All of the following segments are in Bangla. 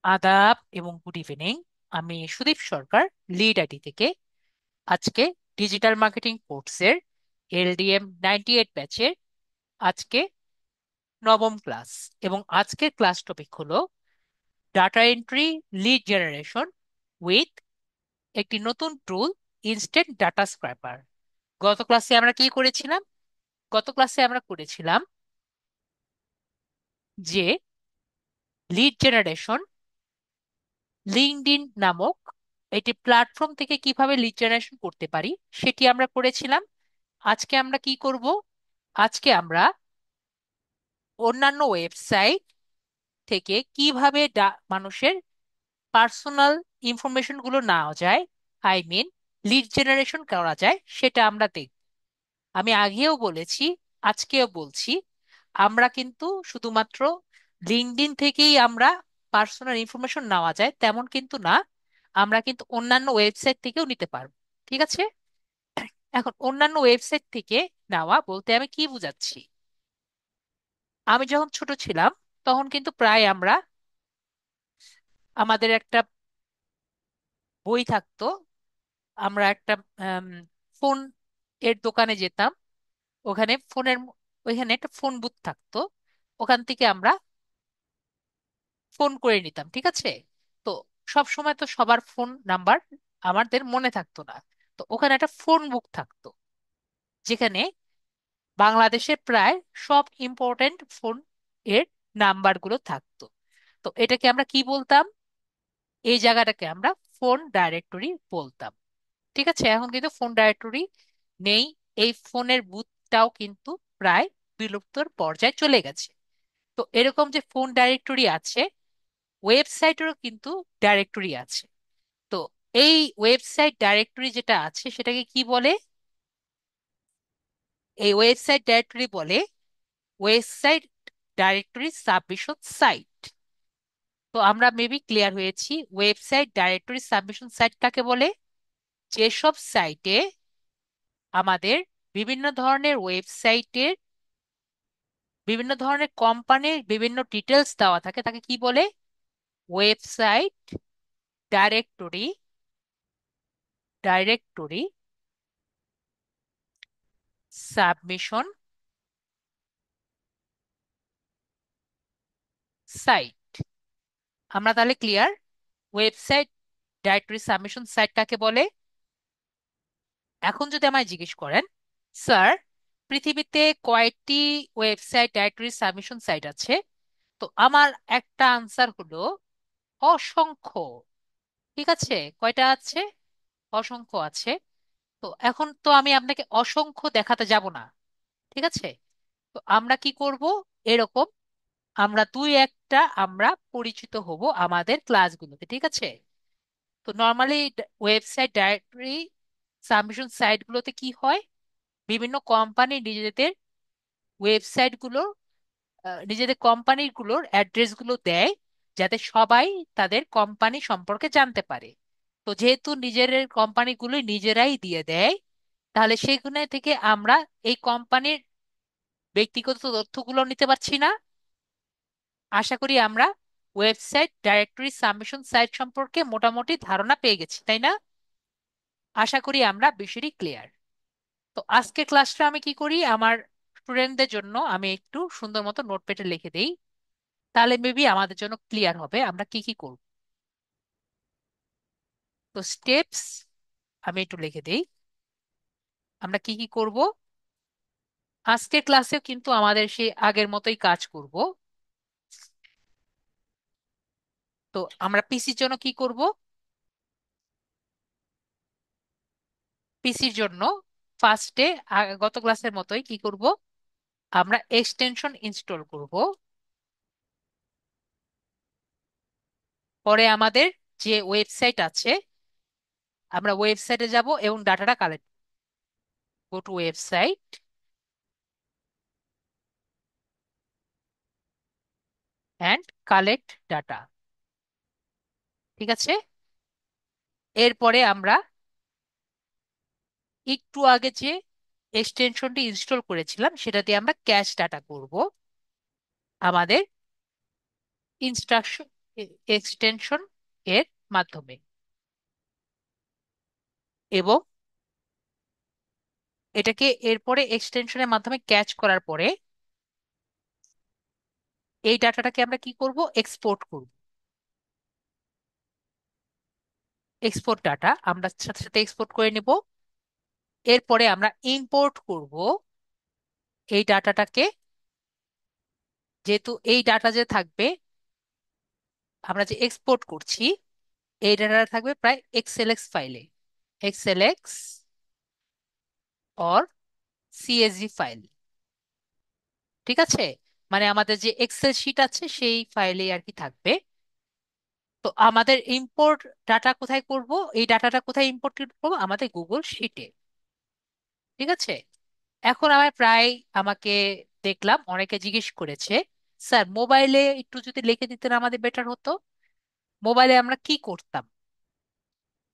আদাব এবং গুড ইভিনিং। আমি সুদীপ সরকার, লিড আইটি থেকে। আজকে ডিজিটাল মার্কেটিং কোর্সের এলডিএম 98 ব্যাচের আজকে নবম ক্লাস, এবং আজকের ক্লাস টপিক হলো data entry lead generation with একটি নতুন টুল, ইনস্ট্যান্ট ডাটা স্ক্র্যাপার। গত ক্লাসে আমরা করেছিলাম যে লিড জেনারেশন লিঙ্কডইন নামক একটি প্ল্যাটফর্ম থেকে কিভাবে লিড জেনারেশন করতে পারি সেটি আমরা করেছিলাম। আজকে আমরা কি করব? আজকে আমরা অন্যান্য ওয়েবসাইট থেকে কিভাবে মানুষের পার্সোনাল ইনফরমেশন গুলো নেওয়া যায়, আই মিন লিড জেনারেশন করা যায়, সেটা আমরা দেখব। আমি আগেও বলেছি, আজকেও বলছি, আমরা কিন্তু শুধুমাত্র লিঙ্কডইন থেকেই আমরা পার্সোনাল ইনফরমেশন নেওয়া যায় তেমন কিন্তু না। আমরা কিন্তু অন্যান্য ওয়েবসাইট থেকেও নিতে পারবো। ঠিক আছে? এখন অন্যান্য ওয়েবসাইট থেকে নেওয়া বলতে আমি কি বোঝাচ্ছি? আমি যখন ছোট ছিলাম তখন কিন্তু প্রায় আমাদের একটা বই থাকতো। আমরা একটা ফোন এর দোকানে যেতাম। ওখানে একটা ফোন বুথ থাকতো। ওখান থেকে আমরা ফোন করে নিতাম। ঠিক আছে? তো সব সময় তো সবার ফোন নাম্বার আমাদের মনে থাকতো না। তো ওখানে একটা ফোন বুক থাকতো, যেখানে বাংলাদেশের প্রায় সব ইম্পর্টেন্ট ফোন এর নাম্বারগুলো থাকতো। তো এটাকে আমরা কি বলতাম? এই জায়গাটাকে আমরা ফোন ডাইরেক্টরি বলতাম। ঠিক আছে? এখন কিন্তু ফোন ডাইরেক্টরি নেই। এই ফোনের বুথটাও কিন্তু প্রায় বিলুপ্তর পর্যায়ে চলে গেছে। তো এরকম যে ফোন ডাইরেক্টরি আছে, ওয়েবসাইটেরও কিন্তু ডাইরেক্টরি আছে। তো এই ওয়েবসাইট ডাইরেক্টরি যেটা আছে সেটাকে কি বলে? এই ওয়েবসাইট ডাইরেক্টরি বলে ওয়েবসাইট ডাইরেক্টরি সাবমিশন সাইট। তো আমরা মেবি ক্লিয়ার হয়েছি ওয়েবসাইট ডাইরেক্টরি সাবমিশন সাইট কাকে বলে। যেসব সাইটে আমাদের বিভিন্ন ধরনের ওয়েবসাইটের বিভিন্ন ধরনের কোম্পানির বিভিন্ন ডিটেলস দেওয়া থাকে তাকে কি বলে? Website directory directory submission site. আমরা তাহলে clear website directory submission site কাকে বলে। এখন যদি আমায় জিজ্ঞেস করেন, স্যার, পৃথিবীতে কয়টি ওয়েবসাইট ডাইরেক্টরি সাবমিশন সাইট আছে, তো আমার একটা আনসার হলো অসংখ্য। ঠিক আছে? কয়টা আছে? অসংখ্য আছে। তো এখন তো আমি আপনাকে অসংখ্য দেখাতে যাব না। ঠিক আছে? তো আমরা কি করব? এরকম আমরা দুই একটা আমরা পরিচিত হব আমাদের ক্লাসগুলোতে। ঠিক আছে? তো নর্মালি ওয়েবসাইট ডাইরেক্টরি সাবমিশন সাইটগুলোতে কি হয়? বিভিন্ন কোম্পানি নিজেদের ওয়েবসাইটগুলোর নিজেদের কোম্পানিগুলোর অ্যাড্রেসগুলো দেয়, যাতে সবাই তাদের কোম্পানি সম্পর্কে জানতে পারে। তো যেহেতু নিজের কোম্পানিগুলো নিজেরাই দিয়ে দেয়, তাহলে সেখানে থেকে আমরা এই কোম্পানির ব্যক্তিগত তথ্যগুলো নিতে পারছি না। আশা করি আমরা ওয়েবসাইট ডাইরেক্টরি সাবমিশন সাইট সম্পর্কে মোটামুটি ধারণা পেয়ে গেছি, তাই না? আশা করি আমরা বিষয়টি ক্লিয়ার। তো আজকে ক্লাসটা আমি কি করি, আমার স্টুডেন্টদের জন্য আমি একটু সুন্দর মতো নোটপ্যাডে লিখে দেই। তাহলে মেবি আমাদের জন্য ক্লিয়ার হবে আমরা কি কি করব। তো স্টেপস আমি একটু লিখে দেই, আমরা কি কি করব। আজকের ক্লাসে কিন্তু আমাদের সেই আগের মতোই কাজ করব। তো আমরা পিসির জন্য কি করব? পিসির জন্য ফার্স্টে গত ক্লাসের মতোই কি করব, আমরা এক্সটেনশন ইনস্টল করব। পরে আমাদের যে ওয়েবসাইট আছে, আমরা ওয়েবসাইটে যাব এবং ডাটাটা collect, go to website and collect data. ঠিক আছে? এরপরে আমরা একটু আগে যে এক্সটেনশনটি ইনস্টল করেছিলাম সেটা দিয়ে আমরা ক্যাশ ডাটা করব। আমাদের ইনস্ট্রাকশন এক্সটেনশন এর মাধ্যমে। এবং এটাকে এরপরে এক্সটেনশনের মাধ্যমে ক্যাচ করার পরে এই ডাটাটাকে আমরা কি করব, এক্সপোর্ট করব। এক্সপোর্ট ডাটা আমরা সাথে সাথে এক্সপোর্ট করে নেব। এরপরে আমরা ইম্পোর্ট করব এই ডাটাটাকে। যেহেতু এই ডাটা যে থাকবে, আমরা যে এক্সপোর্ট করছি, এই ডাটাটা থাকবে প্রায় এক্সএলএক্স ফাইলে, এক্সএলএক্স অর সিএসভি ফাইল। ঠিক আছে, মানে আমাদের যে এক্সেল শিট আছে সেই ফাইলেই আর কি থাকবে। তো আমাদের ইম্পোর্ট ডাটা কোথায় করব, এই ডাটাটা কোথায় ইম্পোর্ট করব, আমাদের গুগল শিটে। ঠিক আছে, এখন আমার প্রায়, আমাকে দেখলাম অনেকে জিজ্ঞেস করেছে, স্যার মোবাইলে একটু যদি লিখে দিতেন আমাদের বেটার হতো। মোবাইলে আমরা কি করতাম?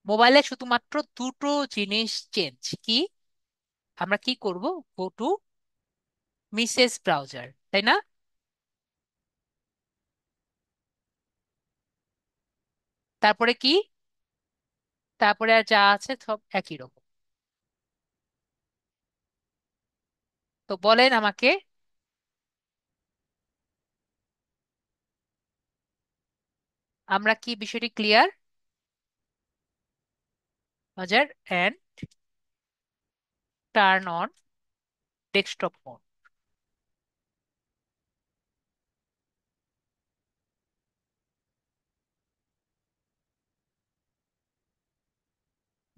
মোবাইলে শুধুমাত্র দুটো জিনিস চেঞ্জ কি, আমরা কি করব, গো টু মিসেস ব্রাউজার, তাই না? তারপরে কি, তারপরে আর যা আছে সব একই রকম। তো বলেন আমাকে, আমরা কি বিষয়টি clear? Browser and turn on desktop mode.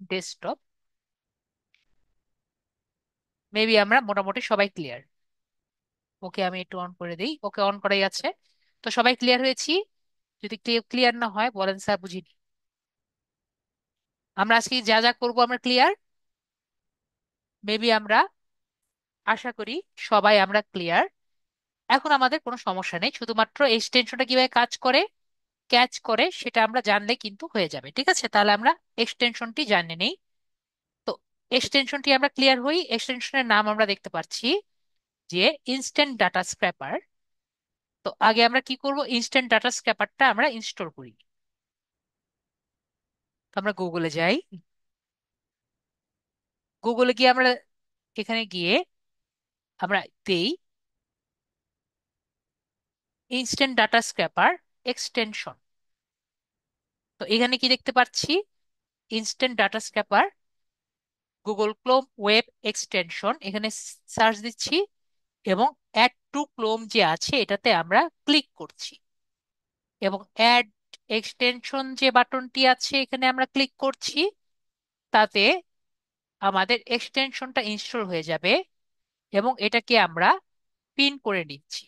Desktop, maybe আমরা মোটামুটি সবাই ক্লিয়ার। ওকে, আমি একটু অন করে দিই। ওকে, অন করাই আছে। তো সবাই ক্লিয়ার হয়েছি? যদি ক্লিয়ার না হয় বলেন, স্যার বুঝিনি। আমরা আজকে যা যা করব আমরা ক্লিয়ার? মেবি আমরা, আশা করি সবাই আমরা ক্লিয়ার। এখন আমাদের কোনো সমস্যা নেই, শুধুমাত্র এক্সটেনশনটা কিভাবে কাজ করে, ক্যাচ করে, সেটা আমরা জানলে কিন্তু হয়ে যাবে। ঠিক আছে, তাহলে আমরা এক্সটেনশনটি জানি নেই। তো এক্সটেনশনটি আমরা ক্লিয়ার হই। এক্সটেনশনের নাম আমরা দেখতে পাচ্ছি যে ইনস্ট্যান্ট ডাটা স্ক্র্যাপার। তো আগে আমরা কি করব, ইনস্ট্যান্ট ডাটা স্ক্র্যাপারটা আমরা ইনস্টল করি। তো আমরা গুগলে যাই। গুগলে গিয়ে আমরা, এখানে গিয়ে আমরা দেই ইনস্ট্যান্ট ডাটা স্ক্র্যাপার এক্সটেনশন। তো এখানে কি দেখতে পাচ্ছি, instant data scraper Google Chrome web extension, এখানে সার্চ দিচ্ছি এবং অ্যাড টু ক্রোম যে আছে এটাতে আমরা ক্লিক করছি। এবং অ্যাড এক্সটেনশন যে বাটনটি আছে এখানে আমরা ক্লিক করছি। তাতে আমাদের এক্সটেনশনটা ইনস্টল হয়ে যাবে এবং এটাকে আমরা পিন করে নিচ্ছি।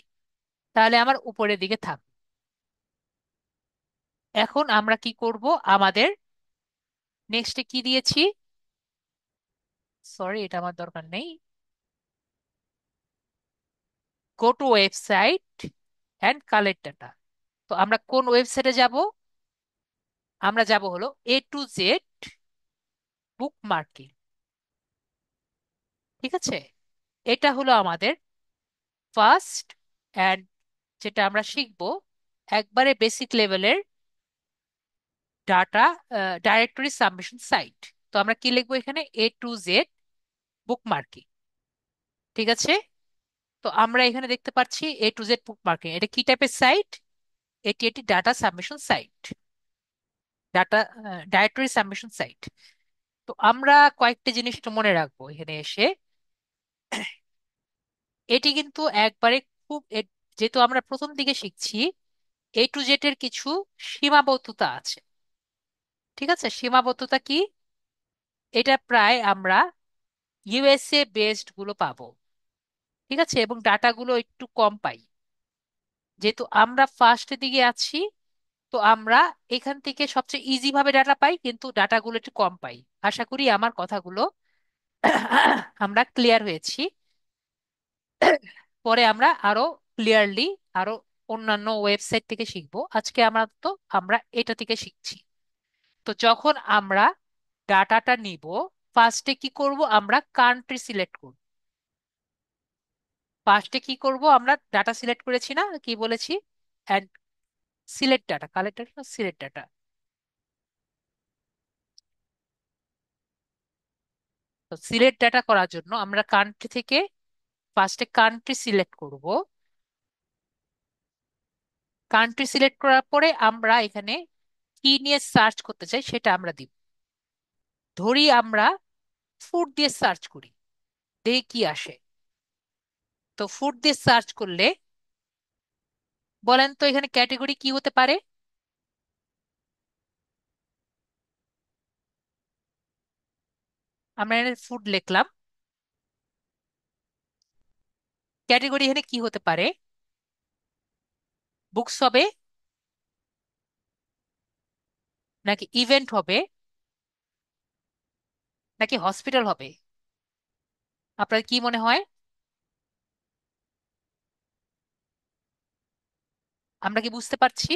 তাহলে আমার উপরের দিকে থাকবে। এখন আমরা কি করব, আমাদের নেক্সটে কি দিয়েছি, সরি এটা আমার দরকার নেই, গো to website and collect data. তো আমরা কোন ওয়েবসাইটে যাব, আমরা যাব হলো A to Z book marking. ঠিক আছে, এটা হলো আমাদের ফার্স্ট অ্যান্ড, যেটা আমরা শিখব একবারে বেসিক লেভেলের ডাটা ডাইরেক্টরি সাবমিশন সাইট। তো আমরা কি লিখবো এখানে, A to Z book marking. ঠিক আছে, তো আমরা এখানে দেখতে পাচ্ছি A to Z book marking, এটা কি টাইপের সাইট? এটি একটি data submission site, data directory submission site. তো আমরা কয়েকটা জিনিস একটু মনে রাখবো এখানে এসে। এটি কিন্তু একবারে খুব যেহেতু আমরা প্রথম দিকে শিখছি, A to Z এর কিছু সীমাবদ্ধতা আছে। ঠিক আছে, সীমাবদ্ধতা কি, এটা প্রায় আমরা ইউএসএ বেসড গুলো পাবো। ঠিক আছে, এবং ডাটাগুলো একটু কম পাই। যেহেতু আমরা ফার্স্টের দিকে আছি, তো আমরা এখান থেকে সবচেয়ে ইজি ভাবে ডাটা পাই, কিন্তু ডাটাগুলো একটু কম পাই। আশা করি আমার কথাগুলো আমরা ক্লিয়ার হয়েছি। পরে আমরা আরো ক্লিয়ারলি আরো অন্যান্য ওয়েবসাইট থেকে শিখবো। আজকে আমরা তো, আমরা এটা থেকে শিখছি। তো যখন আমরা ডাটাটা নিব, ফার্স্টে কি করব, আমরা কান্ট্রি সিলেক্ট করব। ফার্স্টে কি করব, আমরা ডাটা সিলেক্ট করেছি না, কি বলেছি, select data, collect data, select data. তো সিলেক্ট ডাটা করার জন্য আমরা কান্ট্রি থেকে ফার্স্টে কান্ট্রি সিলেক্ট করব। কান্ট্রি সিলেক্ট করার পরে আমরা এখানে কি নিয়ে সার্চ করতে চাই সেটা আমরা দিব। ধরি আমরা ফুড দিয়ে সার্চ করি, দেখি কি আসে। তো ফুড দিয়ে সার্চ করলে বলেন তো এখানে ক্যাটেগরি কি হতে পারে? আমরা এখানে ফুড লিখলাম, ক্যাটেগরি এখানে কি হতে পারে? বুকস হবে, নাকি ইভেন্ট হবে, নাকি হসপিটাল হবে? আপনার কি মনে হয়? আমরা কি বুঝতে পারছি?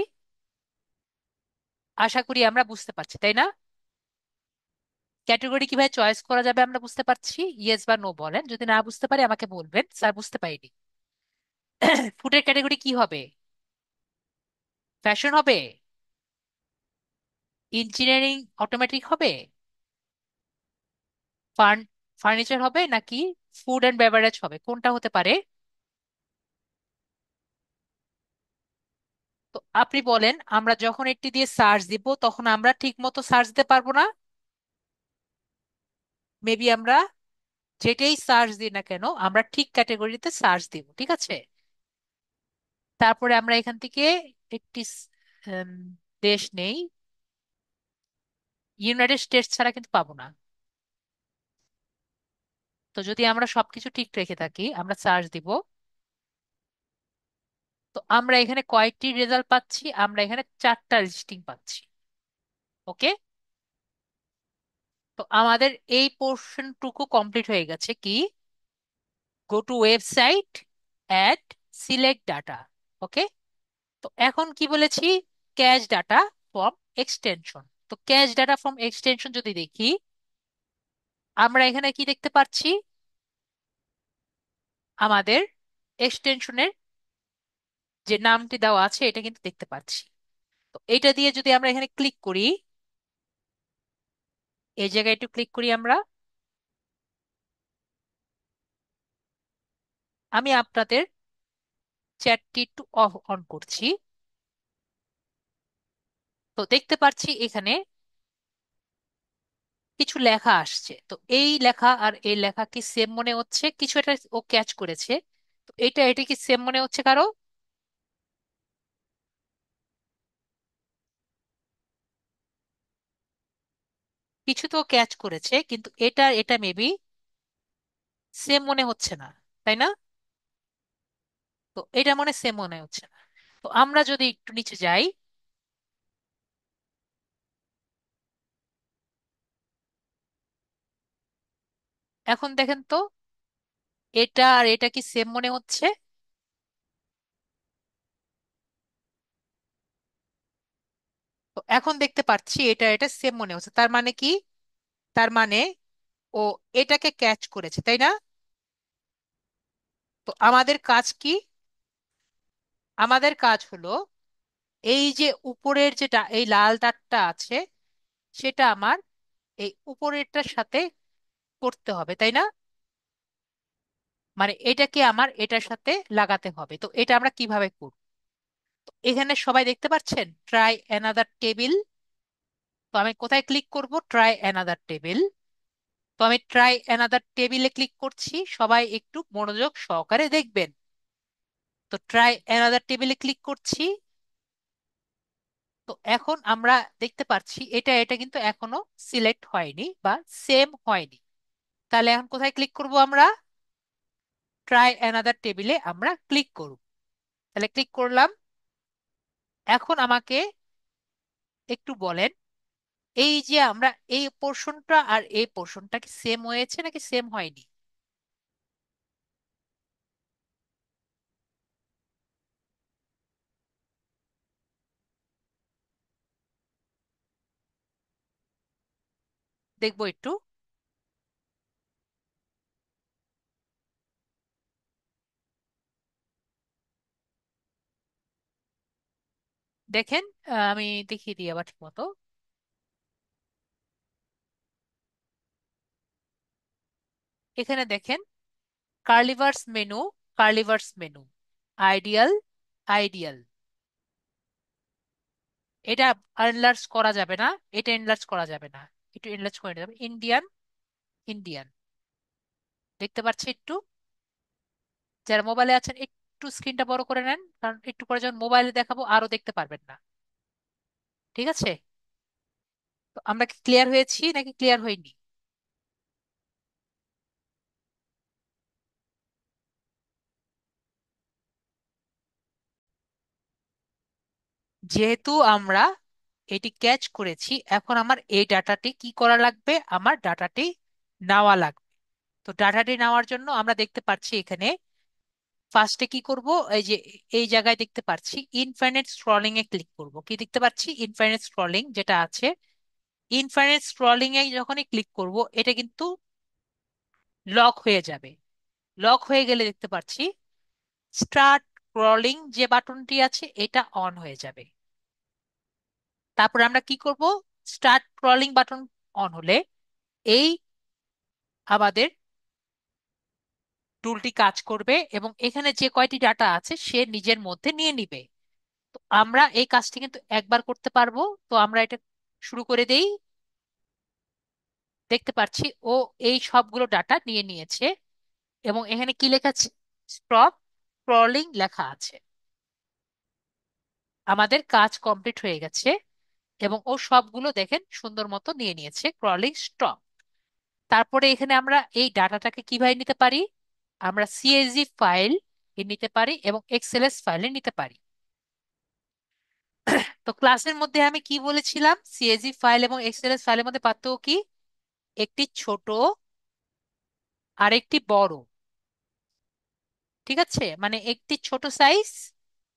আশা করি আমরা বুঝতে পারছি, তাই না? ক্যাটেগরি কিভাবে চয়েস করা যাবে আমরা বুঝতে পারছি। ইয়েস বা নো বলেন, যদি না বুঝতে পারি আমাকে বলবেন স্যার বুঝতে পারিনি। ফুডের ক্যাটেগরি কি হবে? ফ্যাশন হবে, ইঞ্জিনিয়ারিং অটোমেটিক হবে, ফার্নিচার হবে, নাকি ফুড অ্যান্ড বেভারেজ হবে? কোনটা হতে পারে? তো আপনি বলেন, আমরা যখন একটি দিয়ে সার্চ দিব তখন আমরা ঠিক মতো সার্চ দিতে পারবো না। মেবি আমরা যেটাই সার্চ দিই না কেন আমরা ঠিক ক্যাটেগরিতে সার্চ দিব, ঠিক আছে? তারপরে আমরা এখান থেকে একটি উম, দেশ নেই, ইউনাইটেড স্টেটস ছাড়া কিন্তু পাবো না। তো যদি আমরা সবকিছু ঠিক রেখে থাকি আমরা সার্চ দিব। তো আমরা এখানে কয়টি রেজাল্ট পাচ্ছি? আমরা এখানে চারটা লিস্টিং পাচ্ছি। ওকে। তো আমাদের এই পোর্শনটুকু কমপ্লিট হয়ে গেছে। কি? Go to website, add, select data. Okay. তো এখন কি বলেছি? Catch data from extension. তো ক্যাচ ডাটা ফ্রম এক্সটেনশন যদি দেখি, আমরা এখানে কি দেখতে পাচ্ছি? আমাদের এক্সটেনশনের যে নামটি দেওয়া আছে এটা কিন্তু দেখতে পাচ্ছি। তো এটা দিয়ে যদি আমরা এখানে ক্লিক করি, এই জায়গায় একটু ক্লিক করি আমরা। আমি আপনাদের চ্যাটটি একটু অফ অন করছি। তো দেখতে পাচ্ছি এখানে কিছু লেখা আসছে। তো এই লেখা আর এই লেখা কি সেম মনে হচ্ছে? কিছু এটা ও ক্যাচ করেছে। তো এটা কি সেম মনে হচ্ছে কারো? কিছু তো ক্যাচ করেছে, কিন্তু এটা মেবি সেম মনে হচ্ছে না, তাই না? তো এটা মনে সেম মনে হচ্ছে না। তো আমরা যদি একটু নিচে যাই, এখন দেখেন তো এটা আর এটা কি সেম মনে হচ্ছে? তো এখন দেখতে পাচ্ছি এটা সেম মনে হচ্ছে। তার মানে কি? তার মানে ও এটাকে ক্যাচ করেছে, তাই না? তো আমাদের কাজ কি? আমাদের কাজ হলো এই যে উপরের যেটা এই লাল তারটা আছে সেটা আমার এই উপরেরটার সাথে করতে হবে, তাই না? মানে এটাকে আমার এটার সাথে লাগাতে হবে। তো এটা আমরা কিভাবে করব? তো এখানে সবাই দেখতে পাচ্ছেন ট্রাই অ্যানাদার টেবিল। তো আমি কোথায় ক্লিক করব? Try another table. তো আমি ট্রাই অ্যানাদার টেবিলে ক্লিক করছি, সবাই একটু মনোযোগ সহকারে দেখবেন। তো ট্রাই অ্যানাদার টেবিলে ক্লিক করছি। তো এখন আমরা দেখতে পাচ্ছি এটা কিন্তু এখনো সিলেক্ট হয়নি বা সেম হয়নি। তাহলে এখন কোথায় ক্লিক করব আমরা? ট্রাই অ্যানাদার টেবিলে আমরা ক্লিক করব। তাহলে ক্লিক করলাম। এখন আমাকে একটু বলেন, এই যে আমরা এই পোর্শনটা আর এই পোর্শনটা কি সেম হয়েছে নাকি সেম হয়নি? দেখবো একটু। দেখেন, আমি দেখিয়ে দিই আবার ঠিক মতো। এখানে দেখেন, কার্লিভার্স মেনু, কার্লিভার্স মেনু, আইডিয়াল, আইডিয়াল। এটা এনলার্জ করা যাবে না, এটা এনলার্জ করা যাবে না, একটু এনলার্জ করে নিতে হবে। Indian, Indian. দেখতে পাচ্ছি একটু? যারা মোবাইলে আছেন একটু স্ক্রিনটা বড় করে নেন, কারণ একটু পরে যখন মোবাইলে দেখাবো আরো দেখতে পারবেন না। ঠিক আছে? তো আমরা কি ক্লিয়ার হয়েছি নাকি ক্লিয়ার হয়নি? যেহেতু আমরা এটি ক্যাচ করেছি, এখন আমার এই ডাটাটি কি করা লাগবে? আমার ডাটাটি নেওয়া লাগবে। তো ডাটাটি নেওয়ার জন্য আমরা দেখতে পাচ্ছি এখানে ফার্স্টে কি করব, এই যে এই জায়গায় দেখতে পাচ্ছি ইনফাইনাইট স্ক্রলিং এ ক্লিক করব। কি দেখতে পাচ্ছি? ইনফাইনাইট স্ক্রলিং যেটা আছে, ইনফাইনাইট স্ক্রলিং এ যখনই ক্লিক করব এটা কিন্তু লক হয়ে যাবে। লক হয়ে গেলে দেখতে পাচ্ছি স্টার্ট স্ক্রলিং যে বাটনটি আছে এটা অন হয়ে যাবে। তারপরে আমরা কি করব? স্টার্ট স্ক্রলিং বাটন অন হলে এই আমাদের টুলটি কাজ করবে এবং এখানে যে কয়টি ডাটা আছে সে নিজের মধ্যে নিয়ে নিবে। তো আমরা এই কাজটি কিন্তু একবার করতে পারবো। তো আমরা এটা শুরু করে দেই। দেখতে পাচ্ছি ও এই সবগুলো ডাটা নিয়ে নিয়েছে এবং এখানে কি লেখা আছে? স্টপ স্ক্রলিং লেখা আছে। আমাদের কাজ কমপ্লিট হয়ে গেছে এবং ও সবগুলো দেখেন সুন্দর মতো নিয়ে নিয়েছে। Crawling stop. তারপরে এখানে আমরা এই ডাটাটাকে কিভাবে নিতে পারি? আমরা সিএসভি ফাইল এ নিতে পারি এবং এক্সএলএস ফাইলে নিতে পারি। তো ক্লাসের মধ্যে আমি কি বলেছিলাম? সিএসভি ফাইল এবং এক্সএলএস ফাইলের মধ্যে পার্থক্য কি? একটি ছোট আর একটি বড়। ঠিক আছে? মানে একটি ছোট সাইজ,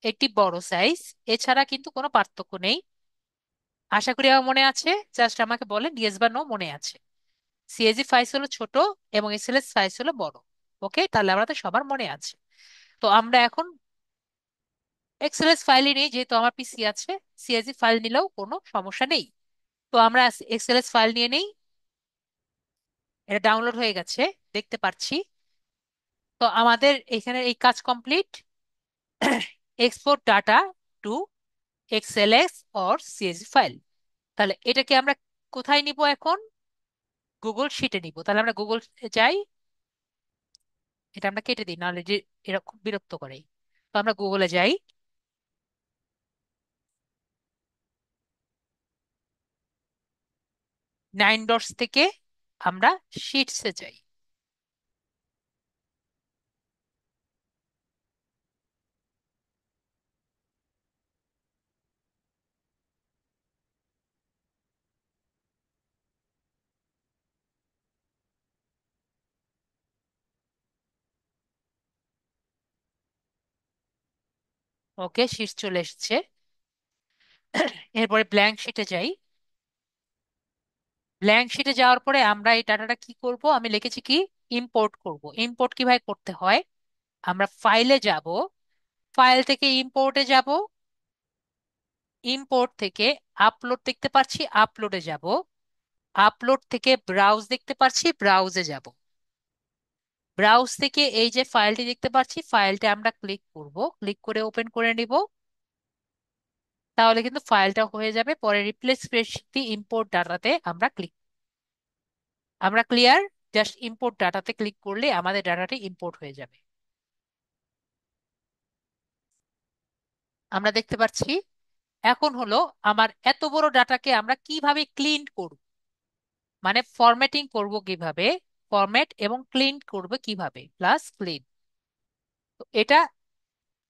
একটি বড় সাইজ, এছাড়া কিন্তু কোনো পার্থক্য নেই। আশা করি আমার মনে আছে। জাস্ট আমাকে বলেন ইয়েস বা নো মনে আছে। সিএসভি ফাইল হলো ছোট এবং এক্সএলএস ফাইল হলো বড়। ওকে, তাহলে আমাদের সবার মনে আছে। তো আমরা এখন এক্সএলএস ফাইলই নেই, যেহেতু আমার পিসি আছে। সিএসভি ফাইল নিলেও কোনো সমস্যা নেই। তো আমরা এক্সএলএস ফাইল নিয়ে নেই। এটা ডাউনলোড হয়ে গেছে, দেখতে পাচ্ছি। তো আমাদের এখানে এই কাজ complete. Export data to XLS or CSV file. তাহলে এটাকে আমরা কোথায় নিব এখন? গুগল শিটে নিব। তাহলে আমরা গুগল যাই। এটা আমরা কেটে দিই, নাহলে যে এরা খুব বিরক্ত করে। তো আমরা গুগলে যাই। 9 ডটস থেকে আমরা শিটসে যাই। ওকে, শিটস চলে এসেছে। এরপরে ব্ল্যাঙ্ক শিটে যাই। ব্ল্যাঙ্ক শিটে যাওয়ার পরে আমরা এই ডাটাটা কি করব? আমি লিখেছি কি ইম্পোর্ট করব। ইম্পোর্ট কিভাবে করতে হয়? আমরা ফাইলে যাব, ফাইল থেকে ইম্পোর্টে যাব, ইম্পোর্ট থেকে আপলোড দেখতে পাচ্ছি, আপলোডে যাব, আপলোড থেকে ব্রাউজ দেখতে পাচ্ছি, ব্রাউজে যাব। ব্রাউজ থেকে এই যে ফাইলটি দেখতে পাচ্ছি, ফাইলটা আমরা ক্লিক করব, ক্লিক করে ওপেন করে নিব। তাহলে কিন্তু ফাইলটা হয়ে যাবে। পরে রিপ্লেস স্প্রেডশিট দি ইম্পোর্ট ডাটাতে আমরা ক্লিক। আমরা ক্লিয়ার? জাস্ট ইম্পোর্ট ডাটাতে ক্লিক করলে আমাদের ডাটাটি ইম্পোর্ট হয়ে যাবে। আমরা দেখতে পাচ্ছি এখন হলো আমার এত বড় ডাটাকে আমরা কিভাবে ক্লিন করব, মানে ফরম্যাটিং করব কিভাবে, ফরম্যাট এবং ক্লিন করবে কিভাবে, প্লাস ক্লিন। তো এটা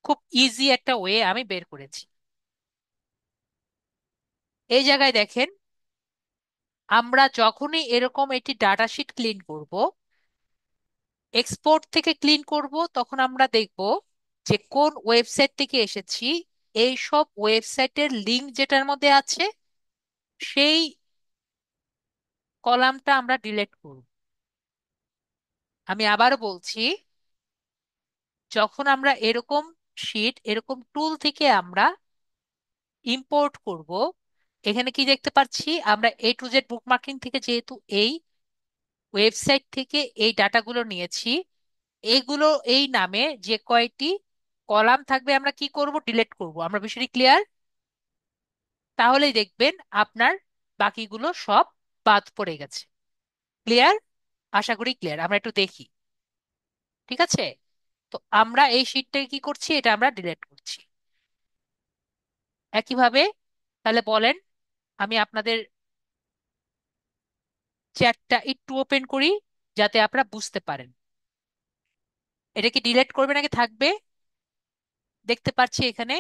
খুব ইজি একটা ওয়ে আমি বের করেছি। এই জায়গায় দেখেন, আমরা যখনই এরকম একটি ডাটা শিট ক্লিন করব, এক্সপোর্ট থেকে ক্লিন করব, তখন আমরা দেখব যে কোন ওয়েবসাইট থেকে এসেছি। এই সব ওয়েবসাইটের লিংক যেটার মধ্যে আছে সেই কলামটা আমরা ডিলিট করব। আমি আবারও বলছি, যখন আমরা এরকম শিট, এরকম টুল থেকে আমরা ইম্পোর্ট করব, এখানে কি দেখতে পাচ্ছি আমরা A to Z বুকমার্কিং থেকে যেহেতু এই ওয়েবসাইট থেকে এই ডাটাগুলো নিয়েছি, এগুলো এই নামে যে কয়টি কলাম থাকবে আমরা কি করব, ডিলিট করব। আমরা বিষয়টি ক্লিয়ার? তাহলেই দেখবেন আপনার বাকিগুলো সব বাদ পড়ে গেছে। ক্লিয়ার? আশা করি ক্লিয়ার। আমরা একটু দেখি। ঠিক আছে, তো আমরা এই শীটটাকে কি করছি, এটা আমরা ডিলিট করছি একইভাবে। তাহলে বলেন, আমি আপনাদের চ্যাটটা একটু ওপেন করি যাতে আপনারা বুঝতে পারেন। এটা কি ডিলিট করবে নাকি থাকবে? দেখতে পাচ্ছি এখানে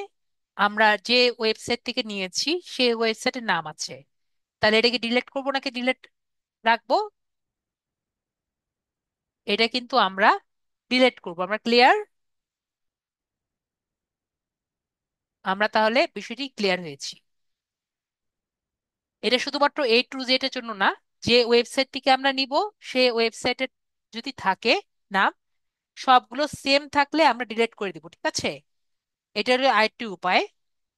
আমরা যে ওয়েবসাইট থেকে নিয়েছি সেই ওয়েবসাইটের নাম আছে। তাহলে এটা কি ডিলিট করবো নাকি ডিলিট রাখবো? এটা কিন্তু আমরা ডিলিট করবো। আমরা ক্লিয়ার? আমরা তাহলে বিষয়টি ক্লিয়ার হয়েছি। এটা শুধুমাত্র A to Z এর জন্য না, যে ওয়েবসাইট থেকে আমরা নিব সেই ওয়েবসাইটের যদি থাকে নাম, সবগুলো সেম থাকলে আমরা ডিলিট করে দিব। ঠিক আছে, এটা হলো আরেকটি উপায়।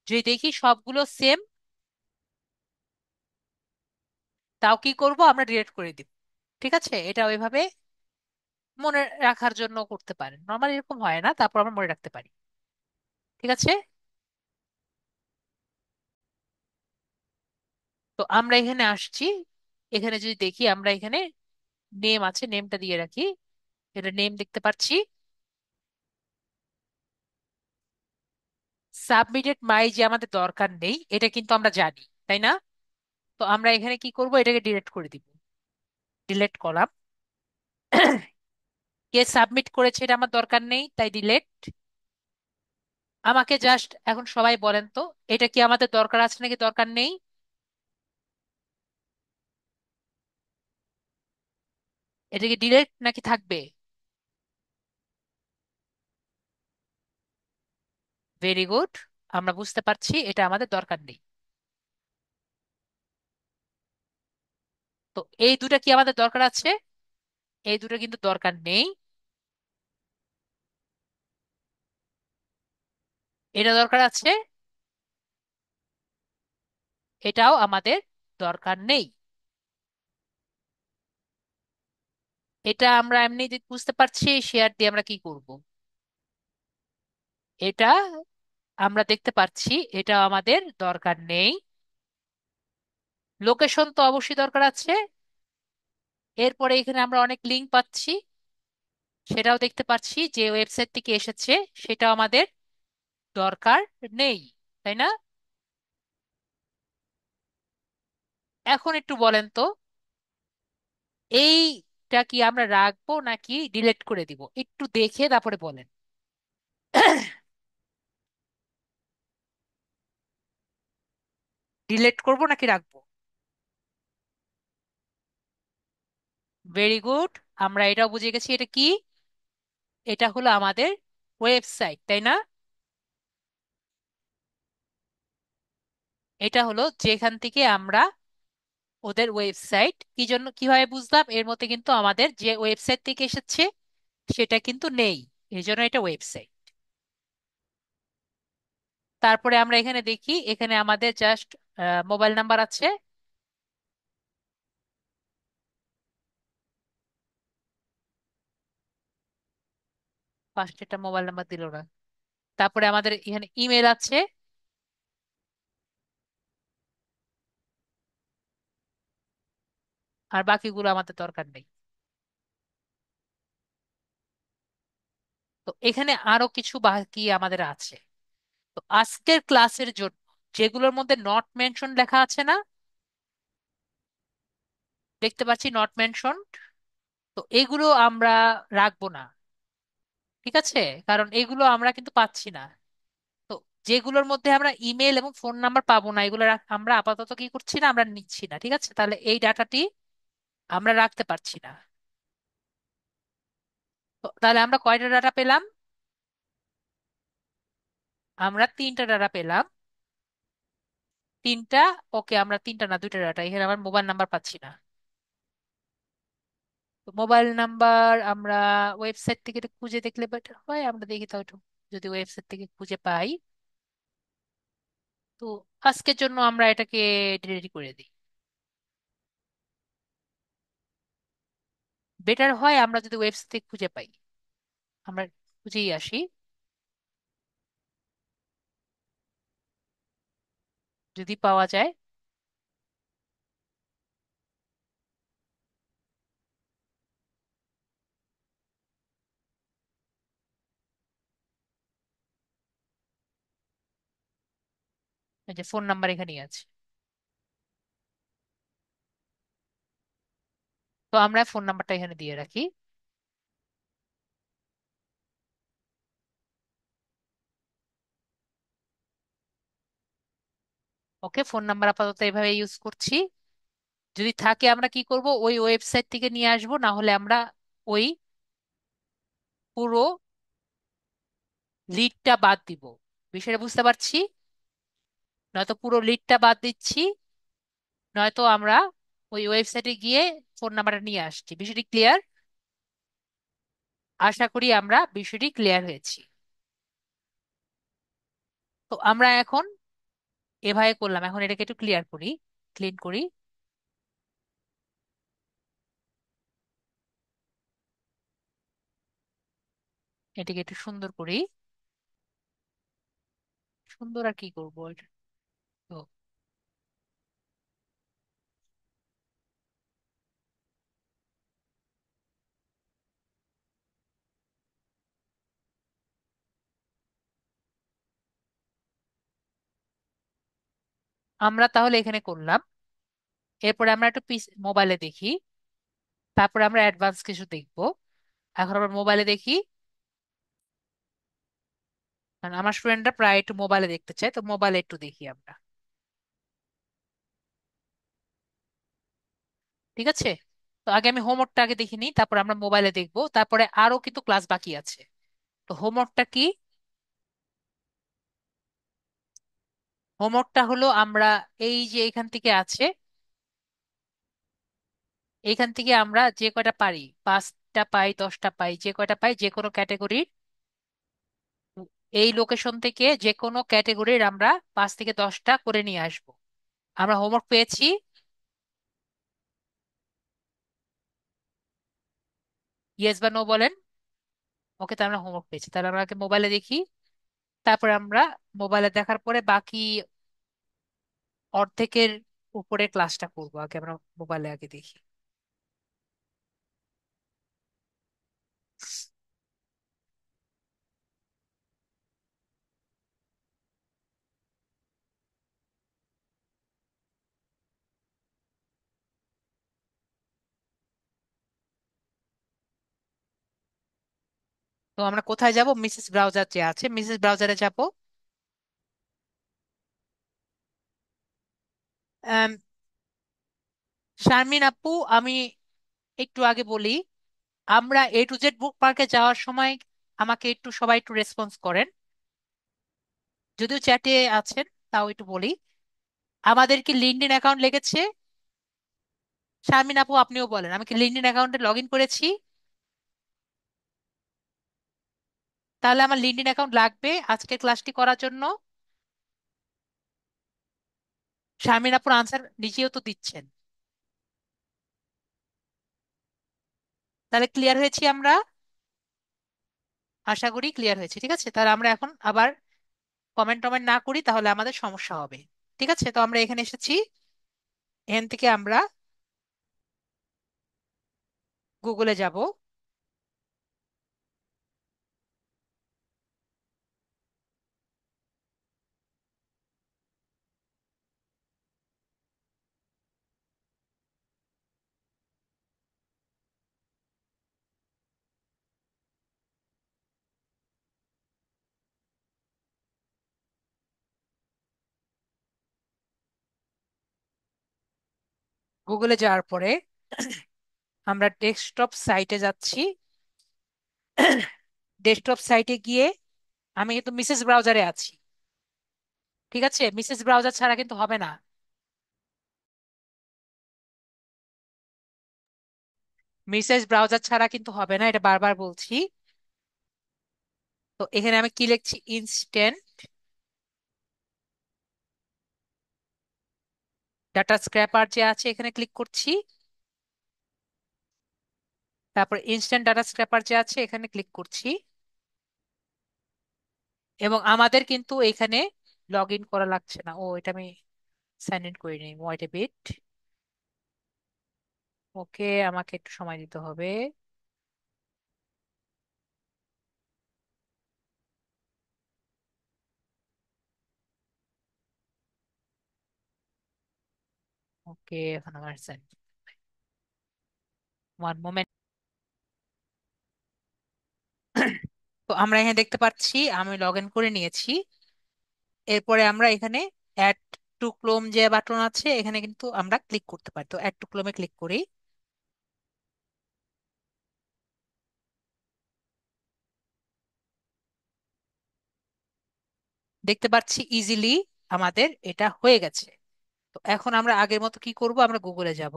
যদি দেখি সবগুলো সেম, তাও কি করব, আমরা ডিলিট করে দিব। ঠিক আছে, এটা ওইভাবে মনে রাখার জন্য করতে পারেন। নর্মালি এরকম হয় না, তারপর আমরা মনে রাখতে পারি। ঠিক আছে, তো আমরা এখানে আসছি। এখানে যদি দেখি আমরা এখানে নেম আছে, নেমটা দিয়ে রাখি। এটা নেম দেখতে পাচ্ছি। সাবমিটেড মাই যে আমাদের দরকার নেই, এটা কিন্তু আমরা জানি, তাই না? তো আমরা এখানে কি করব, এটাকে ডিলিট করে দিব। Delete column. কে সাবমিট করেছে এটা আমার দরকার নেই, তাই ডিলিট। আমাকে জাস্ট এখন সবাই বলেন তো, এটা কি আমাদের দরকার আছে নাকি দরকার নেই? এটা কি ডিলিট নাকি থাকবে? ভেরি গুড, আমরা বুঝতে পারছি এটা আমাদের দরকার নেই। তো এই দুটা কি আমাদের দরকার আছে? এই দুটো কিন্তু দরকার নেই। এটা দরকার আছে, এটাও আমাদের দরকার নেই। এটা আমরা এমনি বুঝতে পারছি শেয়ার দিয়ে আমরা কি করব। এটা আমরা দেখতে পাচ্ছি এটা আমাদের দরকার নেই। লোকেশন তো অবশ্যই দরকার আছে। এরপরে এখানে আমরা অনেক লিঙ্ক পাচ্ছি, সেটাও দেখতে পাচ্ছি যে ওয়েবসাইট থেকে এসেছে, সেটাও আমাদের দরকার নেই, তাই না? এখন একটু বলেন তো, এইটা কি আমরা রাখবো নাকি ডিলিট করে দিব, একটু দেখে তারপরে বলেন। ডিলিট করব নাকি রাখবো? ভেরি গুড, আমরা এটাও বুঝে গেছি। এটা কি? এটা হলো আমাদের ওয়েবসাইট, তাই না? এটা হলো যেখান থেকে আমরা ওদের ওয়েবসাইট, কি জন্য কিভাবে বুঝলাম, এর মধ্যে কিন্তু আমাদের যে ওয়েবসাইট থেকে এসেছে সেটা কিন্তু নেই, এই জন্য এটা ওয়েবসাইট। তারপরে আমরা এখানে দেখি, এখানে আমাদের জাস্ট মোবাইল নাম্বার আছে। ফার্স্ট একটা মোবাইল নাম্বার দিল না। তারপরে আমাদের এখানে ইমেল আছে। আর বাকিগুলো আমাদের দরকার নেই। তো এখানে আরো কিছু বাকি আমাদের আছে। তো আজকের ক্লাসের জন্য যেগুলোর মধ্যে নট মেনশন লেখা আছে না, দেখতে পাচ্ছি নট মেনশন, তো এগুলো আমরা রাখবো না। ঠিক আছে, কারণ এগুলো আমরা কিন্তু পাচ্ছি না। তো যেগুলোর মধ্যে আমরা ইমেল এবং ফোন নাম্বার পাবো না, এগুলো আমরা আপাতত কি করছি না, আমরা নিচ্ছি না। ঠিক আছে, তাহলে এই ডাটাটি আমরা রাখতে পারছি না। তো তাহলে আমরা কয়টা ডাটা পেলাম? আমরা তিনটা ডাটা পেলাম। তিনটা। ওকে, আমরা তিনটা না দুইটা ডাটা, এখানে আমার মোবাইল নাম্বার পাচ্ছি না। তো মোবাইল নাম্বার আমরা ওয়েবসাইট থেকে এটা খুঁজে দেখলে বেটার হয়, আমরা দেখি তো একটু, যদি ওয়েবসাইট থেকে খুঁজে পাই। তো আজকের জন্য আমরা এটাকে ডিলিট করে দিই। বেটার হয় আমরা যদি ওয়েবসাইট থেকে খুঁজে পাই। আমরা খুঁজেই আসি। যদি পাওয়া যায়। এই যে ফোন নাম্বার এখানেই আছে। তো আমরা ফোন নাম্বারটা এখানে দিয়ে রাখি। ওকে, ফোন নাম্বার আপাতত এভাবে ইউজ করছি। যদি থাকে আমরা কি করব, ওই ওয়েবসাইট থেকে নিয়ে আসবো, না হলে আমরা ওই পুরো লিডটা বাদ দিব। বিষয়টা বুঝতে পারছি। নয়তো পুরো লিডটা বাদ দিচ্ছি, নয়তো আমরা ওই ওয়েবসাইটে গিয়ে ফোন নাম্বারটা নিয়ে আসছি। বিষয়টি ক্লিয়ার? আশা করি আমরা বিষয়টি ক্লিয়ার হয়েছি। তো আমরা এখন এভাবে করলাম, এখন এটাকে একটু ক্লিয়ার করি, ক্লিন করি। এটাকে একটু সুন্দর করি। সুন্দর আর কি করবো এটা। তো আমরা তাহলে এখানে করলাম। এরপরে আমরা একটু মোবাইলে দেখি। তারপরে আমরা অ্যাডভান্স কিছু দেখবো। এখন আমরা মোবাইলে দেখি, কারণ আমার স্টুডেন্টরা প্রায় একটু মোবাইলে দেখতে চায়, তো মোবাইলে একটু দেখি আমরা। ঠিক আছে। তো আগে আমি হোমওয়ার্কটা আগে দেখে নিই, তারপর আমরা মোবাইলে দেখবো, তারপরে আরো কিন্তু ক্লাস বাকি আছে। তো হোমওয়ার্কটা কি? হোমওয়ার্কটা হলো আমরা এই যে এখান থেকে আছে, এইখান থেকে আমরা যে কয়টা পারি, 5টা পাই 10টা পাই, যে কয়টা পাই যে কোনো ক্যাটেগরির, এই লোকেশন থেকে যে কোনো ক্যাটেগরির আমরা 5 থেকে 10টা করে নিয়ে আসবো। আমরা হোমওয়ার্ক পেয়েছি। ইয়েস বা নো বলেন। ওকে, তাহলে আমরা হোমওয়ার্ক পেয়েছি, তাহলে আমরা আগে মোবাইলে দেখি। তারপরে আমরা মোবাইলে দেখার পরে বাকি অর্ধেকের উপরে ক্লাসটা করবো। আগে আমরা মোবাইলে আগে দেখি। তো আমরা কোথায় যাব? মিসেস ব্রাউজার যে আছে, মিসেস ব্রাউজারে যাব। আম, শারমিন আপু, আমি একটু আগে বলি, আমরা A to Z বুক পার্কে যাওয়ার সময় আমাকে একটু সবাই একটু রেসপন্স করেন। যদিও চ্যাটে আছেন, তাও একটু বলি। আমাদের কি লিঙ্কডইন অ্যাকাউন্ট লেগেছে? শারমিন আপু আপনিও বলেন, আমি কি লিঙ্কডইন অ্যাকাউন্টে লগ ইন করেছি? তাহলে আমার লিঙ্কডইন অ্যাকাউন্ট লাগবে আজকের ক্লাসটি করার জন্য। শারমিন আপুর আনসার নিজেও তো দিচ্ছেন। তাহলে ক্লিয়ার হয়েছি আমরা? আশা করি ক্লিয়ার হয়েছে। ঠিক আছে, তাহলে আমরা এখন আবার কমেন্ট টমেন্ট না করি, তাহলে আমাদের সমস্যা হবে। ঠিক আছে, তো আমরা এখানে এসেছি। এখান থেকে আমরা গুগলে যাব। গুগলে যাওয়ার পরে আমরা ডেস্কটপ সাইটে যাচ্ছি। ডেস্কটপ সাইটে গিয়ে আমি কিন্তু মিসেস ব্রাউজারে আছি। ঠিক আছে, মিসেস ব্রাউজার ছাড়া কিন্তু হবে না। মিসেস ব্রাউজার ছাড়া কিন্তু হবে না, এটা বারবার বলছি। তো এখানে আমি কি লিখছি? ইনস্ট্যান্ট ডাটা স্ক্র্যাপার যে আছে এখানে ক্লিক করছি। তারপর ইনস্ট্যান্ট ডাটা স্ক্র্যাপার যে আছে এখানে ক্লিক করছি। এবং আমাদের কিন্তু এখানে লগ ইন করা লাগছে না। ও, এটা আমি সাইন ইন করে নিই। Wait a bit. ওকে, আমাকে একটু সময় দিতে হবে। ওকে, এখন আমার সাইন, ওয়ান মোমেন্ট। তো আমরা এখানে দেখতে পাচ্ছি আমি লগ ইন করে নিয়েছি। এরপরে আমরা এখানে অ্যাড টু ক্লোম যে বাটন আছে এখানে কিন্তু আমরা ক্লিক করতে পারি। তো অ্যাড টু ক্লোমে ক্লিক করি। দেখতে পাচ্ছি ইজিলি আমাদের এটা হয়ে গেছে। তো এখন আমরা আগের মতো কি করব, আমরা গুগলে যাব।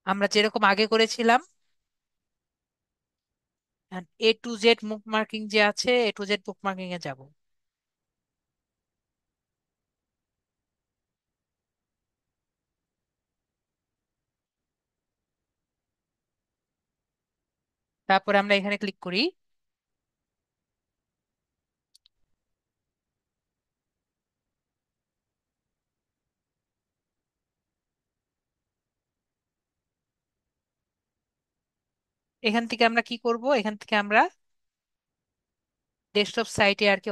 আমরা যেরকম আগে করেছিলাম, A to Z book marking যে আছে, A to Z book marking এ যাব। তারপরে আমরা এখানে ক্লিক করি। এখান থেকে আমরা কি করব, এখান থেকে আমরা ডেস্কটপ সাইটে আর কি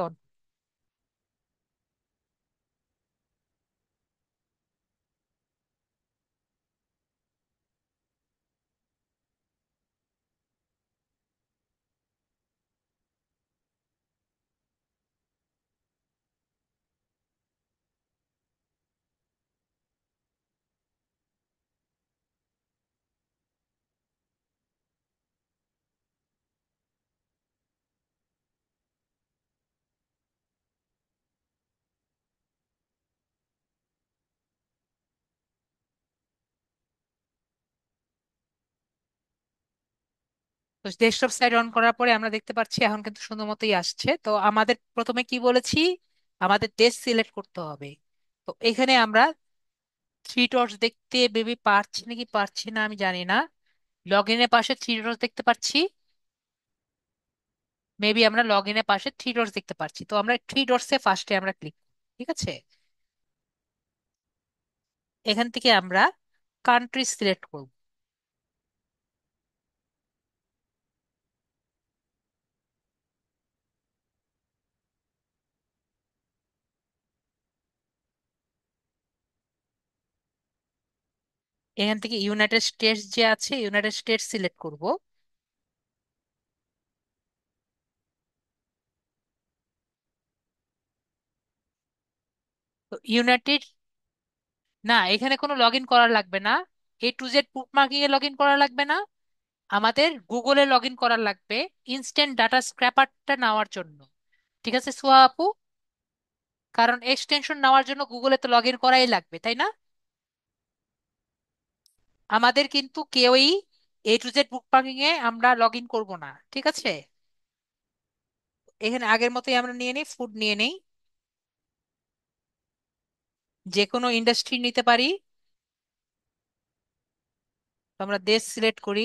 তো ডেস্কটপ সাইট অন করার পরে আমরা দেখতে পাচ্ছি এখন কিন্তু সুন্দর মতোই আসছে। তো আমাদের প্রথমে কি বলেছি, আমাদের ডেস্ক সিলেক্ট করতে হবে। তো এখানে আমরা থ্রি ডটস দেখতে বেবি পারছি নাকি পারছি না আমি জানি না। লগ ইনের পাশে থ্রি ডটস দেখতে পাচ্ছি। মেবি আমরা লগ ইনের পাশে থ্রি ডটস দেখতে পাচ্ছি। তো আমরা থ্রি ডটস এ ফার্স্টে আমরা ক্লিক, ঠিক আছে। এখান থেকে আমরা কান্ট্রি সিলেক্ট করব। এখান থেকে ইউনাইটেড স্টেটস যে আছে ইউনাইটেড স্টেটস সিলেক্ট করব। তো ইউনাইটেড, না এখানে কোনো লগ ইন করা লাগবে না। A to Z bookmarking A log in করা লাগবে না। আমাদের গুগলে লগ ইন করা লাগবে ইনস্ট্যান্ট ডাটা স্ক্র্যাপারটা নেওয়ার জন্য। ঠিক আছে সুহা আপু, কারণ এক্সটেনশন নেওয়ার জন্য গুগলে তো লগ ইন করাই লাগবে, তাই না? আমাদের কিন্তু কেউই A to Z বুকমার্কিং এ আমরা লগ ইন করবো না, ঠিক আছে। এখানে আগের মতোই আমরা নিয়ে নিই, ফুড নিয়ে নেই। যে কোনো ইন্ডাস্ট্রি নিতে পারি। তো আমরা দেশ সিলেক্ট করি।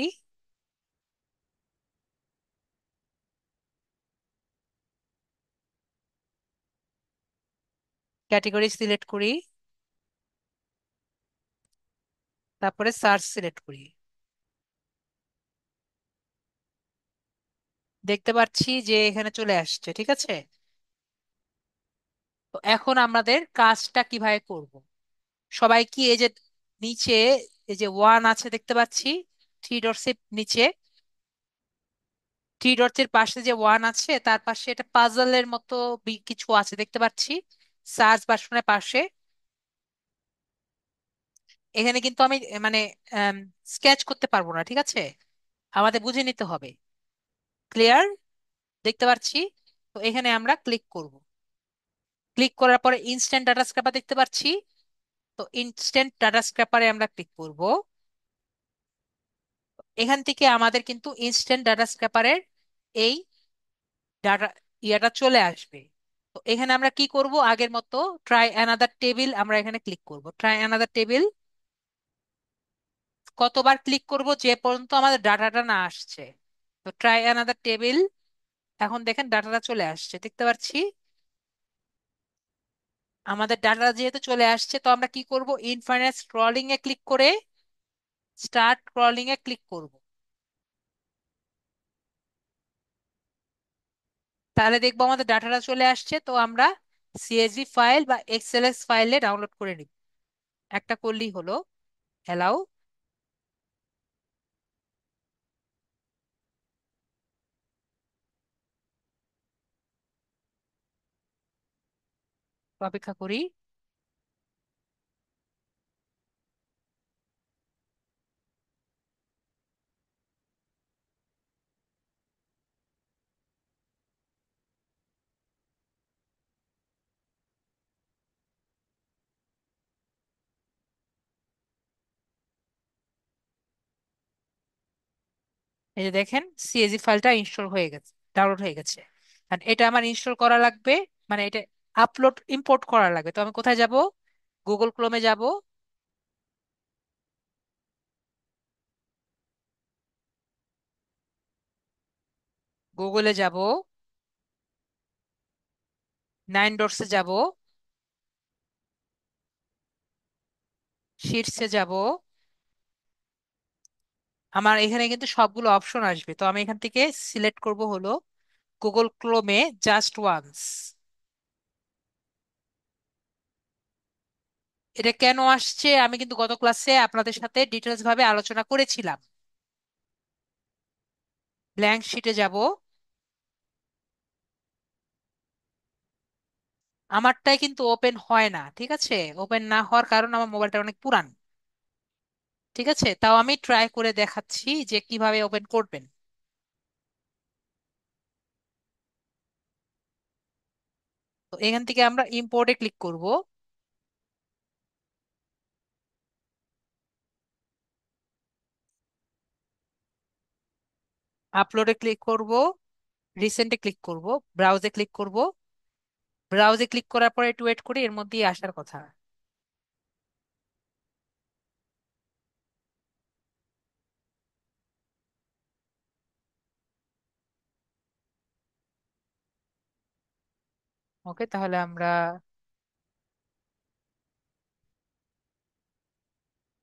ক্যাটেগরি সিলেক্ট করি। তারপরে সার্চ সিলেক্ট করি। দেখতে পাচ্ছি যে এখানে চলে আসছে, ঠিক আছে। তো এখন আমাদের কাজটা কিভাবে করব, সবাই কি এই যে নিচে এই যে ওয়ান আছে দেখতে পাচ্ছি, থ্রি ডটস এর নিচে, থ্রি ডটস এর পাশে যে ওয়ান আছে তার পাশে এটা পাজলের মতো কিছু আছে দেখতে পাচ্ছি, সার্চ বাটনের পাশে। এখানে কিন্তু আমি মানে স্কেচ করতে পারবো না, ঠিক আছে। আমাদের বুঝে নিতে হবে। ক্লিয়ার, দেখতে পাচ্ছি। তো এখানে আমরা ক্লিক করব। ক্লিক করার পরে ইনস্ট্যান্ট ডাটা স্ক্র্যাপার দেখতে পাচ্ছি। তো ইনস্ট্যান্ট ডাটা স্ক্র্যাপারে আমরা ক্লিক করব। এখান থেকে আমাদের কিন্তু ইনস্ট্যান্ট ডাটা স্ক্র্যাপারের এই ডাটা ইয়াটা চলে আসবে। তো এখানে আমরা কি করব, আগের মতো ট্রাই অ্যানাদার টেবিল আমরা এখানে ক্লিক করব। ট্রাই অ্যানাদার টেবিল কতবার ক্লিক করব যে পর্যন্ত আমাদের ডাটাটা না আসছে। তো ট্রাই অ্যানাদার টেবিল, এখন দেখেন ডাটাটা চলে আসছে, দেখতে পাচ্ছি। আমাদের ডাটা যেহেতু চলে আসছে, তো আমরা কি করব, ইনফাইনাইট স্ক্রলিং এ ক্লিক করে স্টার্ট স্ক্রলিং এ ক্লিক করব। তাহলে দেখবো আমাদের ডাটাটা চলে আসছে। তো আমরা সিএসভি ফাইল বা এক্সএলএস ফাইলে ডাউনলোড করে নিব, একটা করলেই হলো। অ্যালাউ, অপেক্ষা করি। এই যে দেখেন, সিএসভি ফাইলটা ইনস্টল হয়ে গেছে, ডাউনলোড হয়ে গেছে। আর এটা আমার ইনস্টল করা লাগবে, মানে এটা আপলোড ইম্পোর্ট করা লাগবে। তো আমি কোথায় যাব, গুগল ক্রোমে যাব। গুগলে যাব, নাইন ডটসে যাব, শীটসে যাব। আমার এখানে কিন্তু সবগুলো অপশন আসবে, তো আমি এখান থেকে সিলেক্ট করব হলো গুগল ক্রোমে জাস্ট ওয়ান্স। এটা কেন আসছে আমি কিন্তু গত ক্লাসে আপনাদের সাথে ডিটেলস ভাবে আলোচনা করেছিলাম। ব্ল্যাঙ্ক শিটে যাব। আমারটাই কিন্তু ওপেন হয় না, ঠিক আছে। ওপেন না হওয়ার কারণ আমার মোবাইলটা অনেক পুরান। ঠিক আছে, তাও আমি ট্রাই করে দেখাচ্ছি যে কিভাবে ওপেন করবেন। তো এখান থেকে আমরা ইম্পোর্টে ক্লিক করব। আপলোডে ক্লিক করব, রিসেন্টে ক্লিক করব, ব্রাউজে ক্লিক করব। ব্রাউজে ক্লিক করার পরে একটু ওয়েট করি, এর মধ্যেই আসার কথা। ওকে, তাহলে আমরা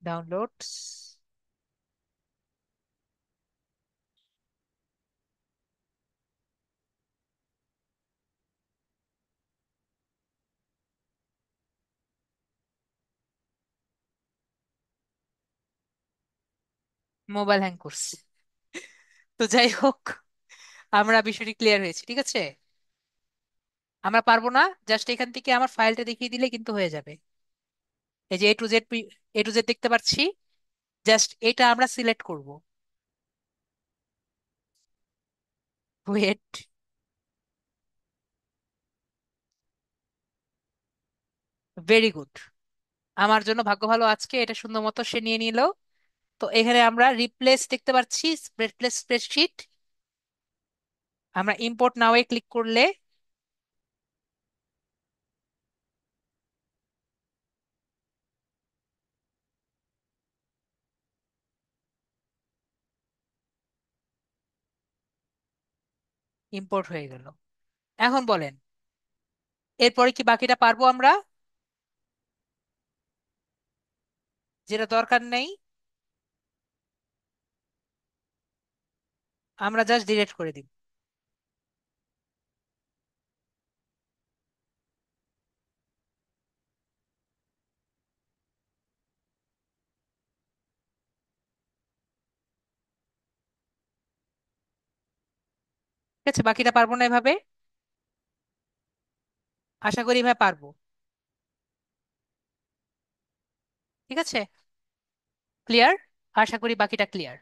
ডাউনলোডস, মোবাইল হ্যাং করছি। তো যাই হোক, আমরা বিষয়টি ক্লিয়ার হয়েছে, ঠিক আছে। আমরা পারবো না, জাস্ট এখান থেকে আমার ফাইলটা দেখিয়ে দিলে কিন্তু হয়ে যাবে। এই যে A to Z, A to Z দেখতে পাচ্ছি, জাস্ট এটা আমরা সিলেক্ট করব। Wait, very good. আমার জন্য ভাগ্য ভালো আজকে, এটা সুন্দর মতো সে নিয়ে নিল। তো এখানে আমরা রিপ্লেস দেখতে পাচ্ছি, রিপ্লেস স্প্রেডশিট। আমরা ইম্পোর্ট নাও এ ক্লিক করলে ইম্পোর্ট হয়ে গেল। এখন বলেন, এরপরে কি বাকিটা পারবো আমরা? যেটা দরকার নেই আমরা জাস্ট ডিলিট করে দিব। ঠিক আছে, বাকিটা পারবো না এভাবে? আশা করি এভাবে পারবো। ঠিক আছে, ক্লিয়ার। আশা করি বাকিটা ক্লিয়ার।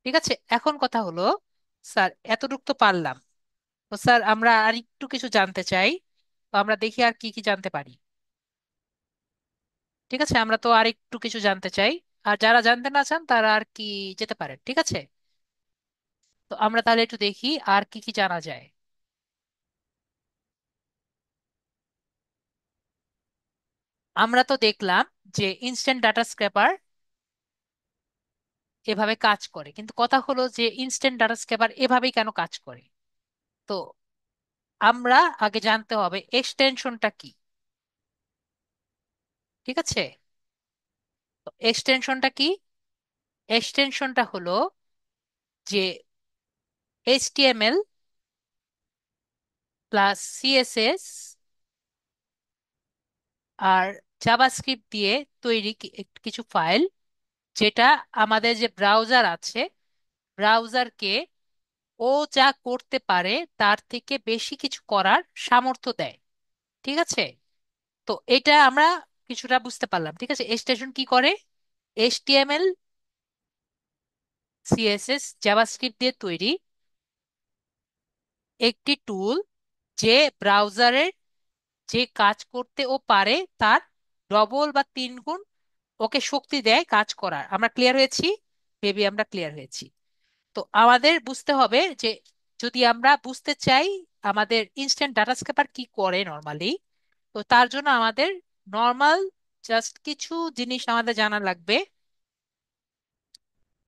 ঠিক আছে, এখন কথা হলো, স্যার এতটুকু তো পারলাম, তো স্যার আমরা আর একটু কিছু জানতে চাই। তো আমরা দেখি আর কি কি জানতে পারি। ঠিক আছে, আমরা তো আর একটু কিছু জানতে চাই। আর যারা জানতে না চান তারা আর কি যেতে পারেন, ঠিক আছে। তো আমরা তাহলে একটু দেখি আর কি কি জানা যায়। আমরা তো দেখলাম যে ইনস্ট্যান্ট ডাটা স্ক্র্যাপার এভাবে কাজ করে, কিন্তু কথা হলো যে ইনস্ট্যান্ট ডাটা স্ক্র্যাপার এভাবেই কেন কাজ করে। তো আমরা আগে জানতে হবে এক্সটেনশনটা কি। ঠিক আছে, তো এক্সটেনশনটা কি? এক্সটেনশনটা হলো যে এইচটিএমএল প্লাস সিএসএস আর জাভাস্ক্রিপ্ট দিয়ে তৈরি কিছু ফাইল, যেটা আমাদের যে ব্রাউজার আছে, ব্রাউজারকে ও যা করতে পারে তার থেকে বেশি কিছু করার সামর্থ্য দেয়। ঠিক আছে, তো এটা আমরা কিছুটা বুঝতে পারলাম। ঠিক আছে, এক্সটেনশন কি করে? এইচটিএমএল সিএসএস জাভাস্ক্রিপ্ট দিয়ে তৈরি একটি টুল, যে ব্রাউজারের যে কাজ করতে ও পারে তার ডবল বা 3 গুণ ওকে শক্তি দেয় কাজ করার। আমরা ক্লিয়ার হয়েছি? বেবি আমরা ক্লিয়ার হয়েছি। তো আমাদের বুঝতে হবে যে যদি আমরা বুঝতে চাই আমাদের ইনস্ট্যান্ট ডাটা স্ক্যাপার কি করে নর্মালি, তো তার জন্য আমাদের নর্মাল জাস্ট কিছু জিনিস আমাদের জানা লাগবে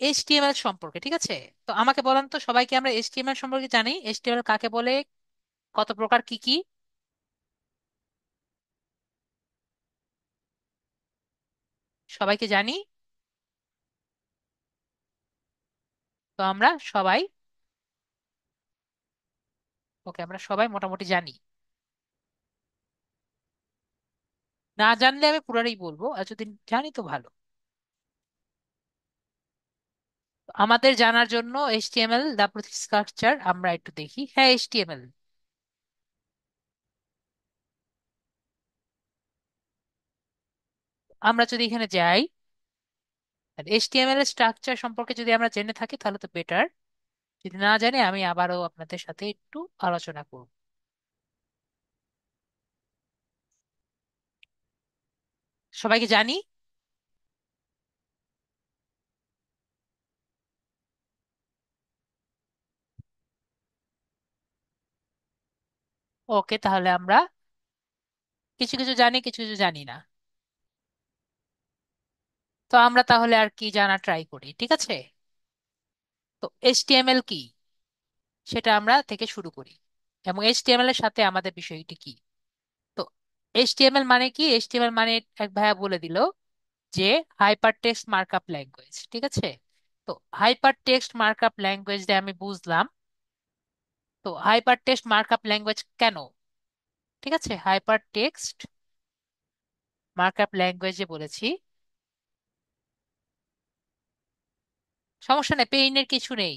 এইচটিএমএল সম্পর্কে। ঠিক আছে, তো আমাকে বলেন তো সবাইকে, আমরা এইচটিএমএল সম্পর্কে জানি? এইচটিএমএল কাকে বলে, কত প্রকার, কি কি? সবাইকে জানি? তো আমরা সবাই, ওকে, আমরা সবাই মোটামুটি জানি। না জানলে আমি পুরাটাই বলবো, আর যদি জানি তো ভালো। তো আমাদের জানার জন্য এইচটিএমএল দা স্ট্রাকচার আমরা একটু দেখি। হ্যাঁ, এইচটিএমএল আমরা যদি এখানে যাই, এইচটিএমএল এর স্ট্রাকচার সম্পর্কে যদি আমরা জেনে থাকি তাহলে তো বেটার। যদি না জানি আমি আবারও আপনাদের সাথে একটু আলোচনা করব। সবাইকে জানি? ওকে, তাহলে আমরা কিছু কিছু জানি, কিছু কিছু জানি না। তো আমরা তাহলে আর কি জানা ট্রাই করি, ঠিক আছে? তো এইচটিএমএল কি সেটা আমরা থেকে শুরু করি, এবং এইচটিএমএল এর সাথে আমাদের বিষয়টি কি। তো এইচটিএমএল মানে কি? এইচটিএমএল মানে এক ভাইয়া বলে দিল যে হাইপার টেক্সট মার্কআপ ল্যাঙ্গুয়েজ। ঠিক আছে, তো হাইপার টেক্সট মার্কআপ ল্যাঙ্গুয়েজ দিয়ে আমি বুঝলাম। তো হাইপার টেক্সট মার্কআপ ল্যাঙ্গুয়েজ কেন? ঠিক আছে, হাইপার টেক্সট মার্কআপ ল্যাঙ্গুয়েজে বলেছি, সমস্যা নেই, পেইনের কিছু নেই।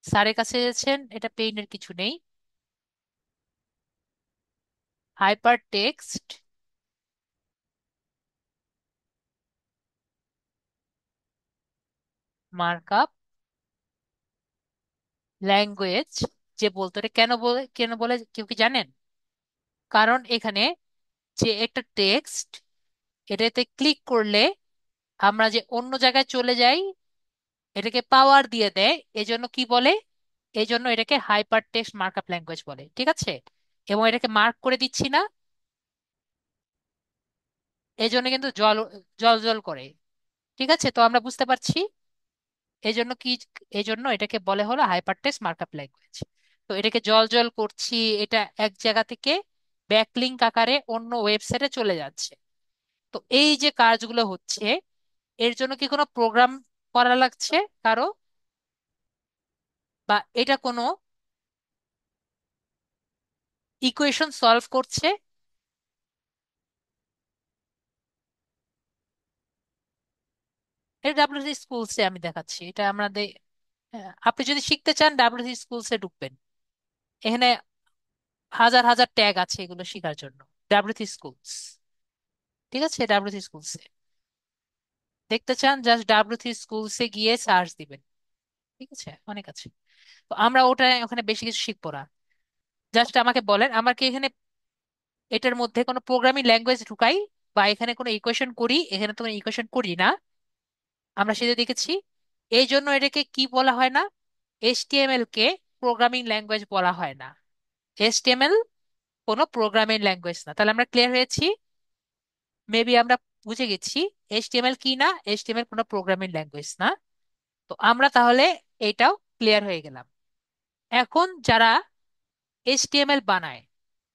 স্যারের কাছে এসেছেন, এটা পেইনের কিছু নেই। হাইপার টেক্সট মার্কআপ ল্যাঙ্গুয়েজ যে বলতো, এটা কেন বলে, কেন বলে কেউ কি জানেন? কারণ এখানে যে একটা টেক্সট, এটাতে ক্লিক করলে আমরা যে অন্য জায়গায় চলে যাই, এটাকে পাওয়ার দিয়ে দেয়। এজন্য কি বলে? এজন্য এটাকে হাইপার টেক্সট মার্কআপ ল্যাঙ্গুয়েজ বলে। ঠিক আছে, এবং এটাকে মার্ক করে দিচ্ছি না, এজন্য কিন্তু জল জল জল করে। ঠিক আছে, তো আমরা বুঝতে পারছি এজন্য কি, এজন্য এটাকে বলে হলো হাইপার টেক্সট মার্কআপ ল্যাঙ্গুয়েজ। তো এটাকে জল জল করছি, এটা এক জায়গা থেকে ব্যাকলিঙ্ক আকারে অন্য ওয়েবসাইটে চলে যাচ্ছে। তো এই যে কাজগুলো হচ্ছে, এর জন্য কি কোনো প্রোগ্রাম করা লাগছে কারো, বা এটা কোনো ইকুয়েশন সলভ করছে? এটা ডাব্লিউসি স্কুলসে আমি দেখাচ্ছি, এটা আমাদের। আপনি যদি শিখতে চান ডাব্লিউসি স্কুলসে ঢুকবেন, এখানে হাজার হাজার ট্যাগ আছে এগুলো শেখার জন্য। ডাব্লিউসি স্কুলস, ঠিক আছে, ডাব্লিউসি স্কুলসে দেখতে চান, জাস্ট ডাব্লিউসি স্কুলসে গিয়ে সার্চ দিবেন। ঠিক আছে, অনেক আছে। তো আমরা ওটা ওখানে বেশি কিছু শিখবো না। জাস্ট আমাকে বলেন, আমার কি এখানে এটার মধ্যে কোনো প্রোগ্রামিং ল্যাঙ্গুয়েজ ঢুকাই, বা এখানে কোনো ইকুয়েশন করি? এখানে তো কোনো ইকুয়েশন করি না, আমরা সেটা দেখেছি। এই জন্য এটাকে কি বলা হয় না? এইচটিএমএল কে প্রোগ্রামিং ল্যাঙ্গুয়েজ বলা হয় না। এইচটিএমএল কোনো প্রোগ্রামিং ল্যাঙ্গুয়েজ না। তাহলে আমরা ক্লিয়ার হয়েছি, মেবি আমরা বুঝে গেছি এইচটিএমএল কি না, এইচটিএমএল কোনো প্রোগ্রামিং ল্যাঙ্গুয়েজ না। তো আমরা তাহলে এটাও ক্লিয়ার হয়ে গেলাম। এখন যারা এইচটিএমএল বানায়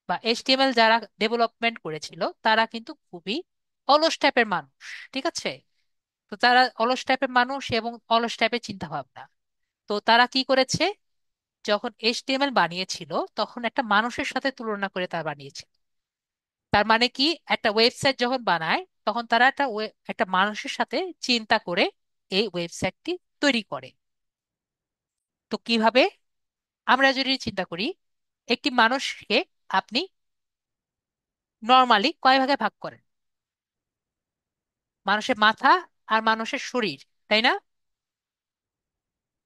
বা এইচটিএমএল যারা ডেভেলপমেন্ট করেছিল তারা কিন্তু খুবই অলস টাইপের মানুষ। ঠিক আছে? তো তারা অলস টাইপের মানুষ এবং অলস টাইপের চিন্তা ভাবনা। তো তারা কি করেছে, যখন এইচটিএমএল বানিয়েছিল তখন একটা মানুষের সাথে তুলনা করে তারা বানিয়েছিল। তার মানে কি, একটা ওয়েবসাইট যখন বানায় তখন তারা একটা মানুষের সাথে চিন্তা করে এই ওয়েবসাইটটি তৈরি করে। তো কিভাবে? আমরা যদি চিন্তা করি, একটি মানুষকে আপনি নর্মালি কয় ভাগে ভাগ করেন? মানুষের মাথা আর মানুষের শরীর, তাই না?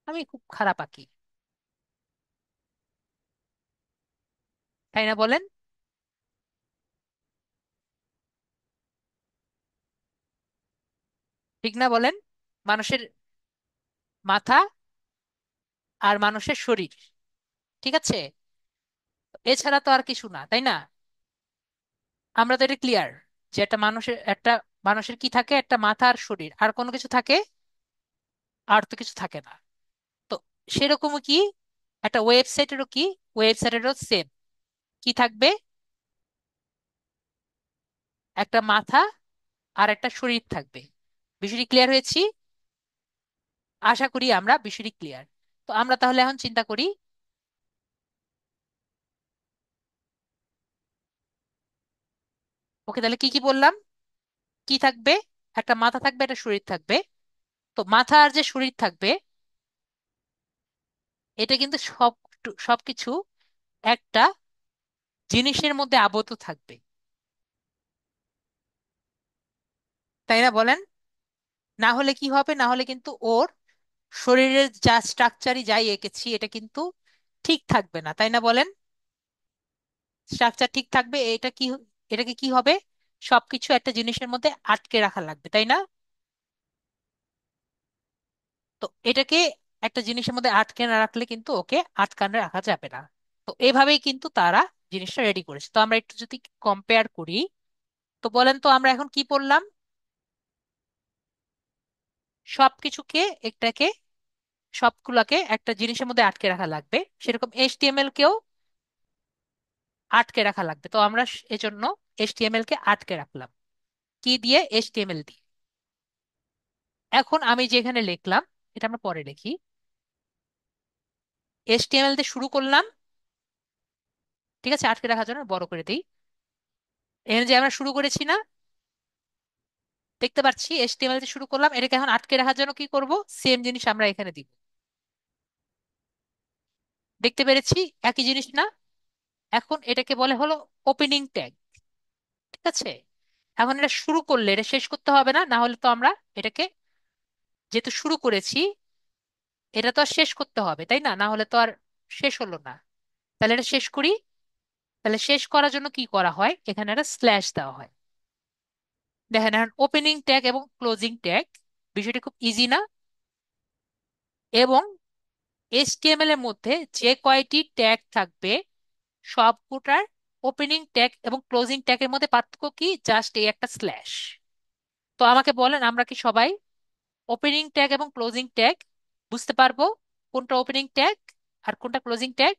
আমি খুব খারাপ আঁকি, তাই না বলেন? ঠিক না বলেন? মানুষের মাথা আর মানুষের শরীর, ঠিক আছে? এছাড়া তো আর কিছু না, তাই না? আমরা তো এটা ক্লিয়ার যে একটা মানুষের কি থাকে, একটা মাথা আর শরীর, আর কোনো কিছু থাকে? আর তো কিছু থাকে না। তো সেরকমও কি একটা ওয়েবসাইটেরও কি, ওয়েবসাইটেরও সেম কি থাকবে, একটা মাথা আর একটা শরীর থাকবে। বিষয়টি ক্লিয়ার হয়েছি? আশা করি আমরা বিষয়টি ক্লিয়ার। তো আমরা তাহলে এখন চিন্তা করি, ওকে তাহলে কি কি বললাম? কি থাকবে? একটা মাথা থাকবে, একটা শরীর থাকবে। তো মাথা আর যে শরীর থাকবে, এটা কিন্তু সবকিছু একটা জিনিসের মধ্যে আবদ্ধ থাকবে, তাই না বলেন? না হলে কি হবে, না হলে কিন্তু ওর শরীরের যা স্ট্রাকচারই যাই এঁকেছি এটা কিন্তু ঠিক থাকবে না, তাই না বলেন? স্ট্রাকচার ঠিক থাকবে, এটাকে কি হবে, সবকিছু একটা জিনিসের মধ্যে আটকে রাখা লাগবে, তাই না? তো এটাকে একটা জিনিসের মধ্যে আটকে না রাখলে কিন্তু ওকে আটকানো রাখা যাবে না। তো এভাবেই কিন্তু তারা জিনিসটা রেডি করেছে। তো আমরা একটু যদি কম্পেয়ার করি, তো বলেন তো আমরা এখন কি পড়লাম? সবকিছুকে একটাকে সবগুলাকে একটা জিনিসের মধ্যে আটকে রাখা লাগবে, সেরকম এইচটিএমএল কেও আটকে রাখা লাগবে। তো আমরা এজন্য এইচটিএমএল কে আটকে রাখলাম কি দিয়ে? এইচটিএমএল দিয়ে। এখন আমি যেখানে লিখলাম, এটা আমরা পরে লিখি, এইচটিএমএল দিয়ে শুরু করলাম, ঠিক আছে? আটকে রাখার জন্য বড় করে দিই। এখানে যে আমরা শুরু করেছি না, দেখতে পাচ্ছি এইচটিএমএল দিয়ে শুরু করলাম, এটাকে এখন আটকে রাখার জন্য কি করব? সেম জিনিস আমরা এখানে দিব। দেখতে পেরেছি একই জিনিস না? এখন এটাকে বলে হলো ওপেনিং ট্যাগ, ঠিক আছে? এখন এটা শুরু করলে এটা শেষ করতে হবে না, না হলে তো আমরা এটাকে, যেহেতু শুরু করেছি, এটা তো আর শেষ করতে হবে, তাই না? না হলে তো আর শেষ হলো না। তাহলে এটা শেষ করি। তাহলে শেষ করার জন্য কি করা হয়, এখানে একটা স্ল্যাশ দেওয়া হয়। দেখেন এখন ওপেনিং ট্যাগ এবং ক্লোজিং ট্যাগ, বিষয়টি খুব ইজি না? এবং এইচটিএমএল এর মধ্যে যে কয়টি ট্যাগ থাকবে সবকটার ওপেনিং ট্যাগ এবং ক্লোজিং ট্যাগের মধ্যে পার্থক্য কি? জাস্ট এই একটা স্ল্যাশ। তো আমাকে বলেন, আমরা কি সবাই ওপেনিং ট্যাগ এবং ক্লোজিং ট্যাগ বুঝতে পারবো? কোনটা ওপেনিং ট্যাগ আর কোনটা ক্লোজিং ট্যাগ?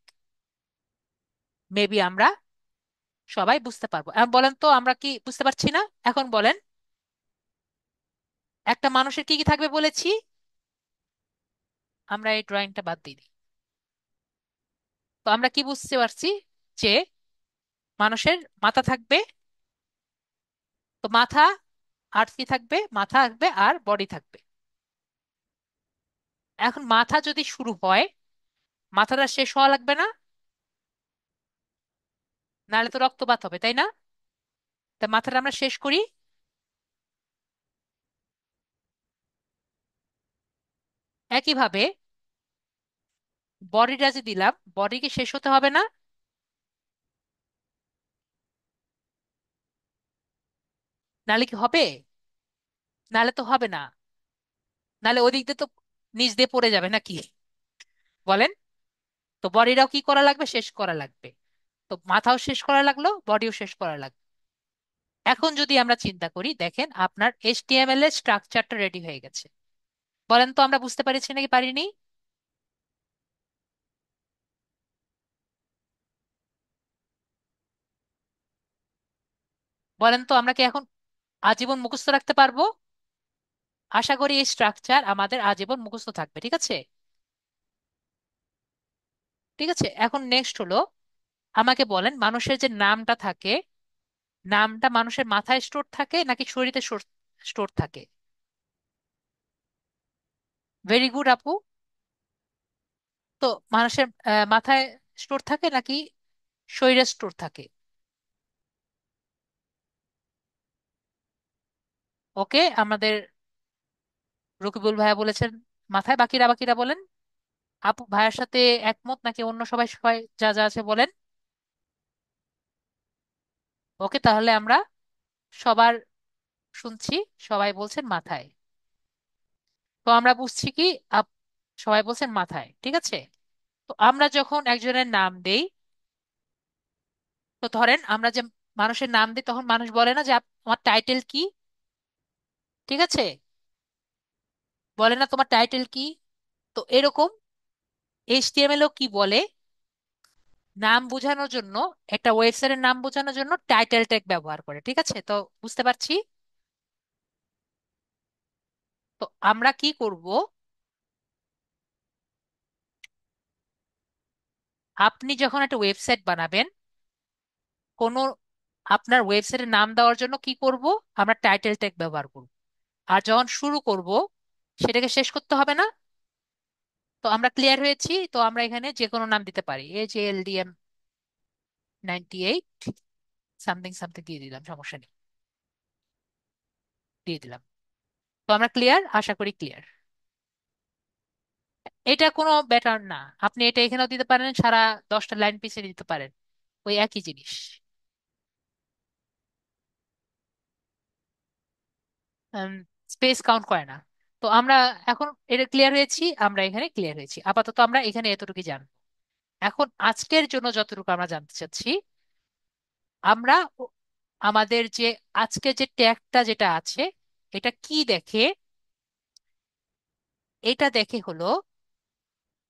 মেবি আমরা সবাই বুঝতে পারবো। এখন বলেন তো আমরা কি বুঝতে পারছি না? এখন বলেন, একটা মানুষের কি কি থাকবে বলেছি? আমরা এই ড্রয়িংটা বাদ দিয়ে দিই। তো আমরা কি বুঝতে পারছি যে মানুষের মাথা থাকবে। তো মাথা আর কি থাকবে? মাথা থাকবে আর বডি থাকবে। এখন মাথা যদি শুরু হয়, মাথাটা শেষ হওয়া লাগবে না? নাহলে তো রক্তপাত হবে, তাই না? তা মাথাটা আমরা শেষ করি। একইভাবে বডিটা যে দিলাম, বডিকে শেষ হতে হবে না? নাহলে কি হবে? নাহলে তো হবে না। নাহলে ওই দিক দিয়ে তো নিচ দিয়ে পড়ে যাবে নাকি? বলেন? তো বডিটাও কি করা লাগবে, শেষ করা লাগবে। তো মাথাও শেষ করা লাগলো, বডিও শেষ করা লাগলো। এখন যদি আমরা চিন্তা করি, দেখেন আপনার এইচটিএমএল এর স্ট্রাকচারটা রেডি হয়ে গেছে। বলেন তো আমরা বুঝতে পারছি নাকি পারিনি? বলেন তো আমরা কি এখন আজীবন মুখস্থ রাখতে পারবো? আশা করি এই স্ট্রাকচার আমাদের আজীবন মুখস্থ থাকবে, ঠিক আছে? ঠিক আছে, এখন নেক্সট হলো, আমাকে বলেন মানুষের যে নামটা থাকে, নামটা মানুষের মাথায় স্টোর থাকে নাকি শরীরে স্টোর থাকে? ভেরি গুড আপু। তো মানুষের মাথায় স্টোর থাকে নাকি শরীরে স্টোর থাকে? ওকে, আমাদের রকিবুল ভাইয়া বলেছেন মাথায়, বাকিরা বাকিরা বলেন। আপু ভাইয়ার সাথে একমত নাকি অন্য সবাই, সবাই যা যা আছে বলেন। ওকে, তাহলে আমরা সবার শুনছি, সবাই বলছেন মাথায়। তো আমরা বুঝছি কি, আপ সবাই বলছেন মাথায়, ঠিক আছে। তো আমরা যখন একজনের নাম দেই, তো ধরেন আমরা যে মানুষের নাম দিই, তখন মানুষ বলে না যে তোমার টাইটেল কি? ঠিক আছে, বলে না তোমার টাইটেল কি? তো এরকম এইচটিএমএল ও কি বলে, নাম বোঝানোর জন্য, একটা ওয়েবসাইটের নাম বোঝানোর জন্য টাইটেল ট্যাগ ব্যবহার করে, ঠিক আছে? তো বুঝতে পারছি। তো আমরা কি করব, আপনি যখন একটা ওয়েবসাইট বানাবেন, কোনো আপনার ওয়েবসাইটের নাম দেওয়ার জন্য কি করব, আমরা টাইটেল ট্যাগ ব্যবহার করব। আর যখন শুরু করব, সেটাকে শেষ করতে হবে না? তো আমরা ক্লিয়ার হয়েছি। তো আমরা এখানে যে কোনো নাম দিতে পারি, AJLDM98 সামথিং সামথিং দিয়ে দিলাম, সমস্যা নেই, দিয়ে দিলাম। তো আমরা ক্লিয়ার, আশা করি ক্লিয়ার। এটা কোনো ব্যাটার না, আপনি এটা এখানেও দিতে পারেন, সারা 10টা লাইন পিছিয়ে দিতে পারেন, ওই একই জিনিস। স্পেস কাউন্ট করে না। তো আমরা এখন এটা ক্লিয়ার হয়েছি, আমরা এখানে ক্লিয়ার হয়েছি, আপাতত আমরা এখানে এতটুকু জানবো। এখন আজকের জন্য যতটুকু আমরা জানতে চাচ্ছি, আমরা আমাদের যে আজকে যে ট্যাগটা যেটা আছে, এটা কি দেখে? এটা দেখে হলো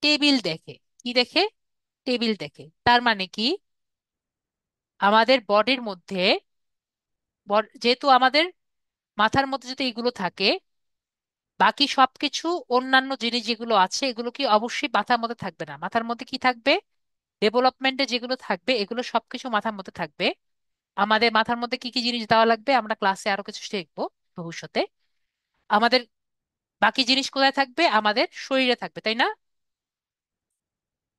টেবিল দেখে। কি দেখে? টেবিল দেখে। তার মানে কি, আমাদের বডির মধ্যে, যেহেতু আমাদের মাথার মধ্যে যদি এগুলো থাকে, বাকি সবকিছু, অন্যান্য জিনিস যেগুলো আছে এগুলো কি অবশ্যই মাথার মধ্যে থাকবে না? মাথার মধ্যে কি থাকবে? ডেভেলপমেন্টে যেগুলো থাকবে এগুলো সবকিছু মাথার মধ্যে থাকবে। আমাদের মাথার মধ্যে কি কি জিনিস দেওয়া লাগবে আমরা ক্লাসে আরো কিছু শিখবো ভবিষ্যতে। আমাদের বাকি জিনিস কোথায় থাকবে? আমাদের শরীরে থাকবে, তাই না?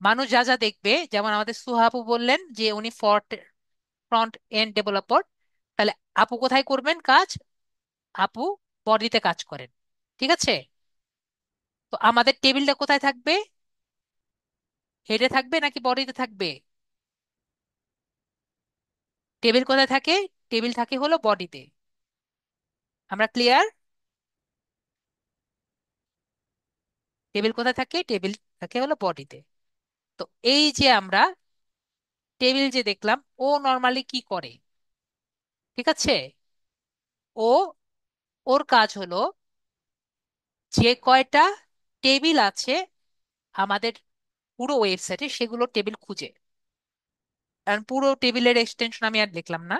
মানুষ যা যা দেখবে, যেমন আমাদের সুহাবু বললেন যে উনি ফ্রন্ট এন্ড ডেভেলপার, তাহলে আপু কোথায় করবেন কাজ? আপু বডিতে কাজ করেন, ঠিক আছে। তো আমাদের টেবিলটা কোথায় থাকবে? হেডে থাকবে নাকি বডিতে থাকবে? টেবিল কোথায় থাকে? টেবিল থাকে হলো বডিতে। আমরা ক্লিয়ার? টেবিল কোথায় থাকে? টেবিল থাকে হলো বডিতে। তো এই যে আমরা টেবিল যে দেখলাম, ও নর্মালি কি করে? ঠিক আছে, ও, ওর কাজ হলো যে কয়টা টেবিল আছে আমাদের পুরো ওয়েবসাইটে, সেগুলো টেবিল খুঁজে। কারণ পুরো টেবিলের এক্সটেনশন আমি আর লিখলাম না,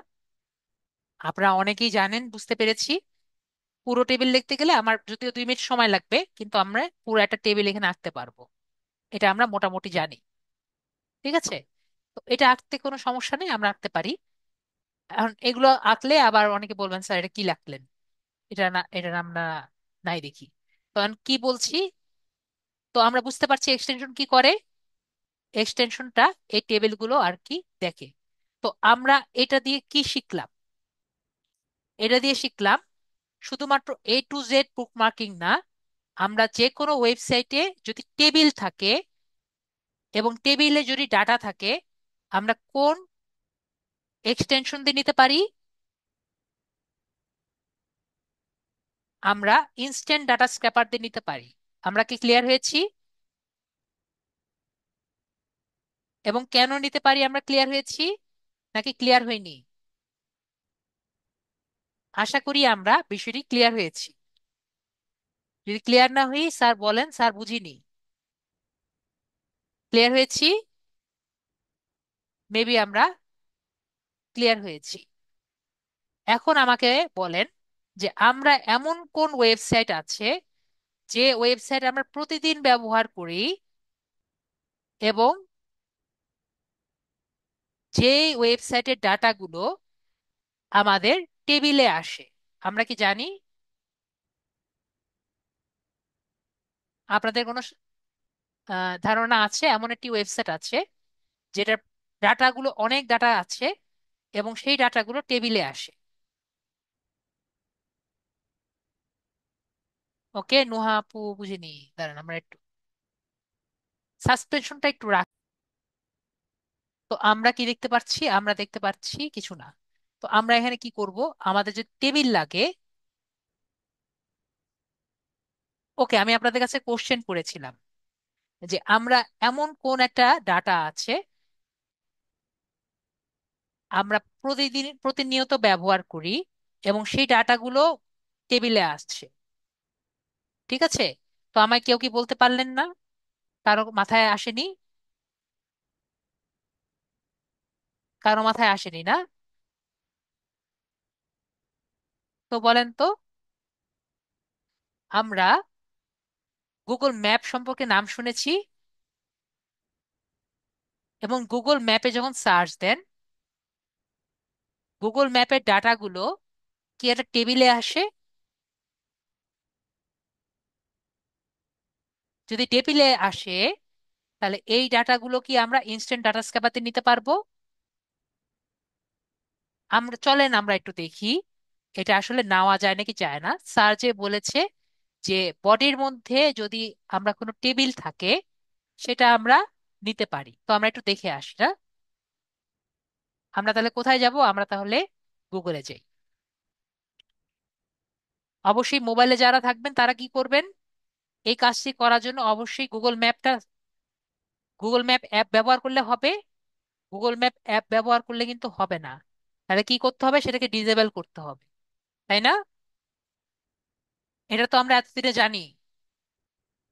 আপনারা অনেকেই জানেন, বুঝতে পেরেছি। পুরো টেবিল লিখতে গেলে আমার যদিও 2 মিনিট সময় লাগবে, কিন্তু আমরা পুরো একটা টেবিল এখানে আঁকতে পারবো, এটা আমরা মোটামুটি জানি। ঠিক আছে, তো এটা আঁকতে কোনো সমস্যা নেই, আমরা আঁকতে পারি। এখন এগুলো আঁকলে আবার অনেকে বলবেন স্যার এটা কি লিখলেন, এটা না, এটা আমরা নাই দেখি। তো এখন কি বলছি, তো আমরা বুঝতে পারছি এক্সটেনশন কি করে। এক্সটেনশনটা এই টেবিলগুলো আর কি দেখে। তো আমরা এটা দিয়ে কি শিখলাম? এটা দিয়ে শিখলাম শুধুমাত্র A to Z বুকমার্কিং না, আমরা যে কোনো ওয়েবসাইটে যদি টেবিল থাকে এবং টেবিলে যদি ডাটা থাকে, আমরা কোন এক্সটেনশন দিয়ে নিতে পারি? আমরা ইনস্ট্যান্ট ডাটা স্ক্র্যাপার দিয়ে নিতে পারি। আমরা কি ক্লিয়ার হয়েছি? এবং কেন নিতে পারি, আমরা ক্লিয়ার হয়েছি নাকি ক্লিয়ার হয়নি? আশা করি আমরা বিষয়টি ক্লিয়ার হয়েছি। যদি ক্লিয়ার না হই স্যার বলেন, স্যার বুঝিনি। ক্লিয়ার হয়েছি? মেবি আমরা ক্লিয়ার হয়েছি। এখন আমাকে বলেন যে আমরা এমন কোন ওয়েবসাইট আছে যে ওয়েবসাইট আমরা প্রতিদিন ব্যবহার করি এবং যে ওয়েবসাইটের ডাটাগুলো আমাদের টেবিলে আসে। আমরা কি জানি? আপনাদের কোনো ধারণা আছে এমন একটি ওয়েবসাইট আছে যেটার ডাটাগুলো, অনেক ডাটা আছে এবং সেই ডাটাগুলো টেবিলে আসে? ওকে নুহা আপু বুঝিনি। দাঁড়ান আমরা একটু সাসপেনশনটা একটু রাখ। তো আমরা কি দেখতে পাচ্ছি? আমরা দেখতে পাচ্ছি কিছু না। তো আমরা এখানে কি করব? আমাদের যে টেবিল লাগে, ওকে আমি আপনাদের কাছে কোশ্চেন করেছিলাম যে আমরা এমন কোন একটা ডাটা আছে আমরা প্রতিদিন প্রতিনিয়ত ব্যবহার করি এবং সেই ডাটাগুলো টেবিলে আসছে। ঠিক আছে? তো আমায় কেউ কি বলতে পারলেন না? কারো মাথায় আসেনি? কারো মাথায় আসেনি না? তো বলেন তো। আমরা গুগল ম্যাপ সম্পর্কে নাম শুনেছি এবং গুগল ম্যাপে যখন সার্চ দেন, গুগল ম্যাপের ডাটাগুলো কি একটা টেবিলে আসে? যদি টেবিলে আসে তাহলে এই ডাটাগুলো কি আমরা ইনস্ট্যান্ট ডাটা স্ক্যাপারতে নিতে পারবো? আমরা চলেন আমরা একটু দেখি এটা আসলে নেওয়া যায় নাকি যায় না। স্যার যে বলেছে যে বডির মধ্যে যদি আমরা কোনো টেবিল থাকে সেটা আমরা নিতে পারি। তো আমরা একটু দেখে আসি না? আমরা তাহলে কোথায় যাব? আমরা তাহলে গুগলে যাই। অবশ্যই মোবাইলে যারা থাকবেন তারা কি করবেন? এই কাজটি করার জন্য অবশ্যই গুগল ম্যাপ অ্যাপ ব্যবহার করলে হবে। গুগল ম্যাপ অ্যাপ ব্যবহার করলে কিন্তু হবে না। তাহলে কি করতে হবে? সেটাকে ডিসেবল করতে হবে, তাই না? এটা তো আমরা এতদিনে জানি।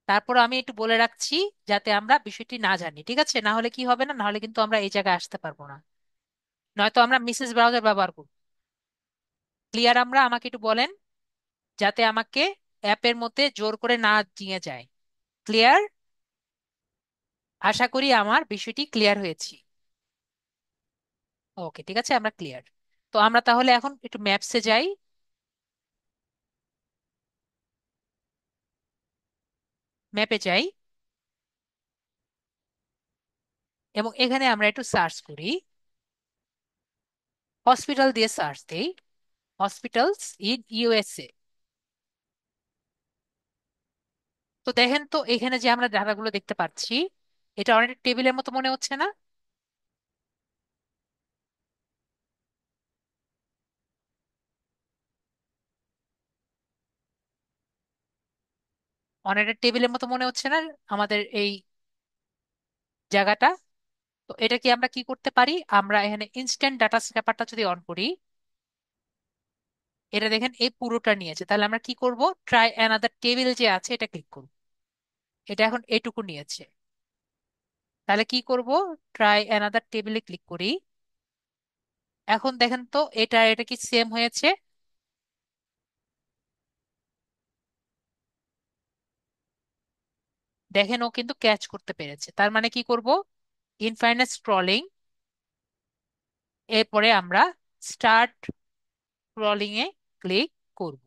তারপর আমি একটু বলে রাখছি যাতে আমরা বিষয়টি না জানি, ঠিক আছে? না হলে কি হবে, না না হলে কিন্তু আমরা এই জায়গায় আসতে পারবো না। নয়তো আমরা মিসেস ব্রাউজার ব্যবহার করব। ক্লিয়ার? আমরা আমাকে একটু বলেন যাতে আমাকে অ্যাপের মধ্যে জোর করে না নিয়ে যায়। ক্লিয়ার? আশা করি আমার বিষয়টি ক্লিয়ার হয়েছি। ওকে ঠিক আছে, আমরা ক্লিয়ার। তো আমরা তাহলে এখন একটু ম্যাপসে যাই। ম্যাপে যাই এবং এখানে আমরা একটু সার্চ করি। হসপিটাল দিয়ে সার্চ দেই। Hospitals in USA. তো দেখেন তো এখানে যে আমরা ডাটাগুলো দেখতে পাচ্ছি, এটা অনেক টেবিলের মতো মনে হচ্ছে না? অনেকটা টেবিলের মতো মনে হচ্ছে না আমাদের এই জায়গাটা? তো এটা কি আমরা কি করতে পারি? আমরা এখানে ইনস্ট্যান্ট ডাটা স্ক্যাপারটা যদি অন করি, এটা দেখেন এই পুরোটা নিয়েছে। তাহলে আমরা কি করব? ট্রাই অ্যানাদার টেবিল যে আছে এটা ক্লিক করব। এটা এখন এটুকু নিয়েছে। তাহলে কি করব? ট্রাই অ্যানাদার টেবিলে ক্লিক করি। এখন দেখেন তো এটা কি সেম হয়েছে? দেখেন ও কিন্তু ক্যাচ করতে পেরেছে। তার মানে কি করব? ইনফাইনাইট স্ক্রলিং, এরপরে আমরা স্টার্ট স্ক্রলিং এ ক্লিক করব।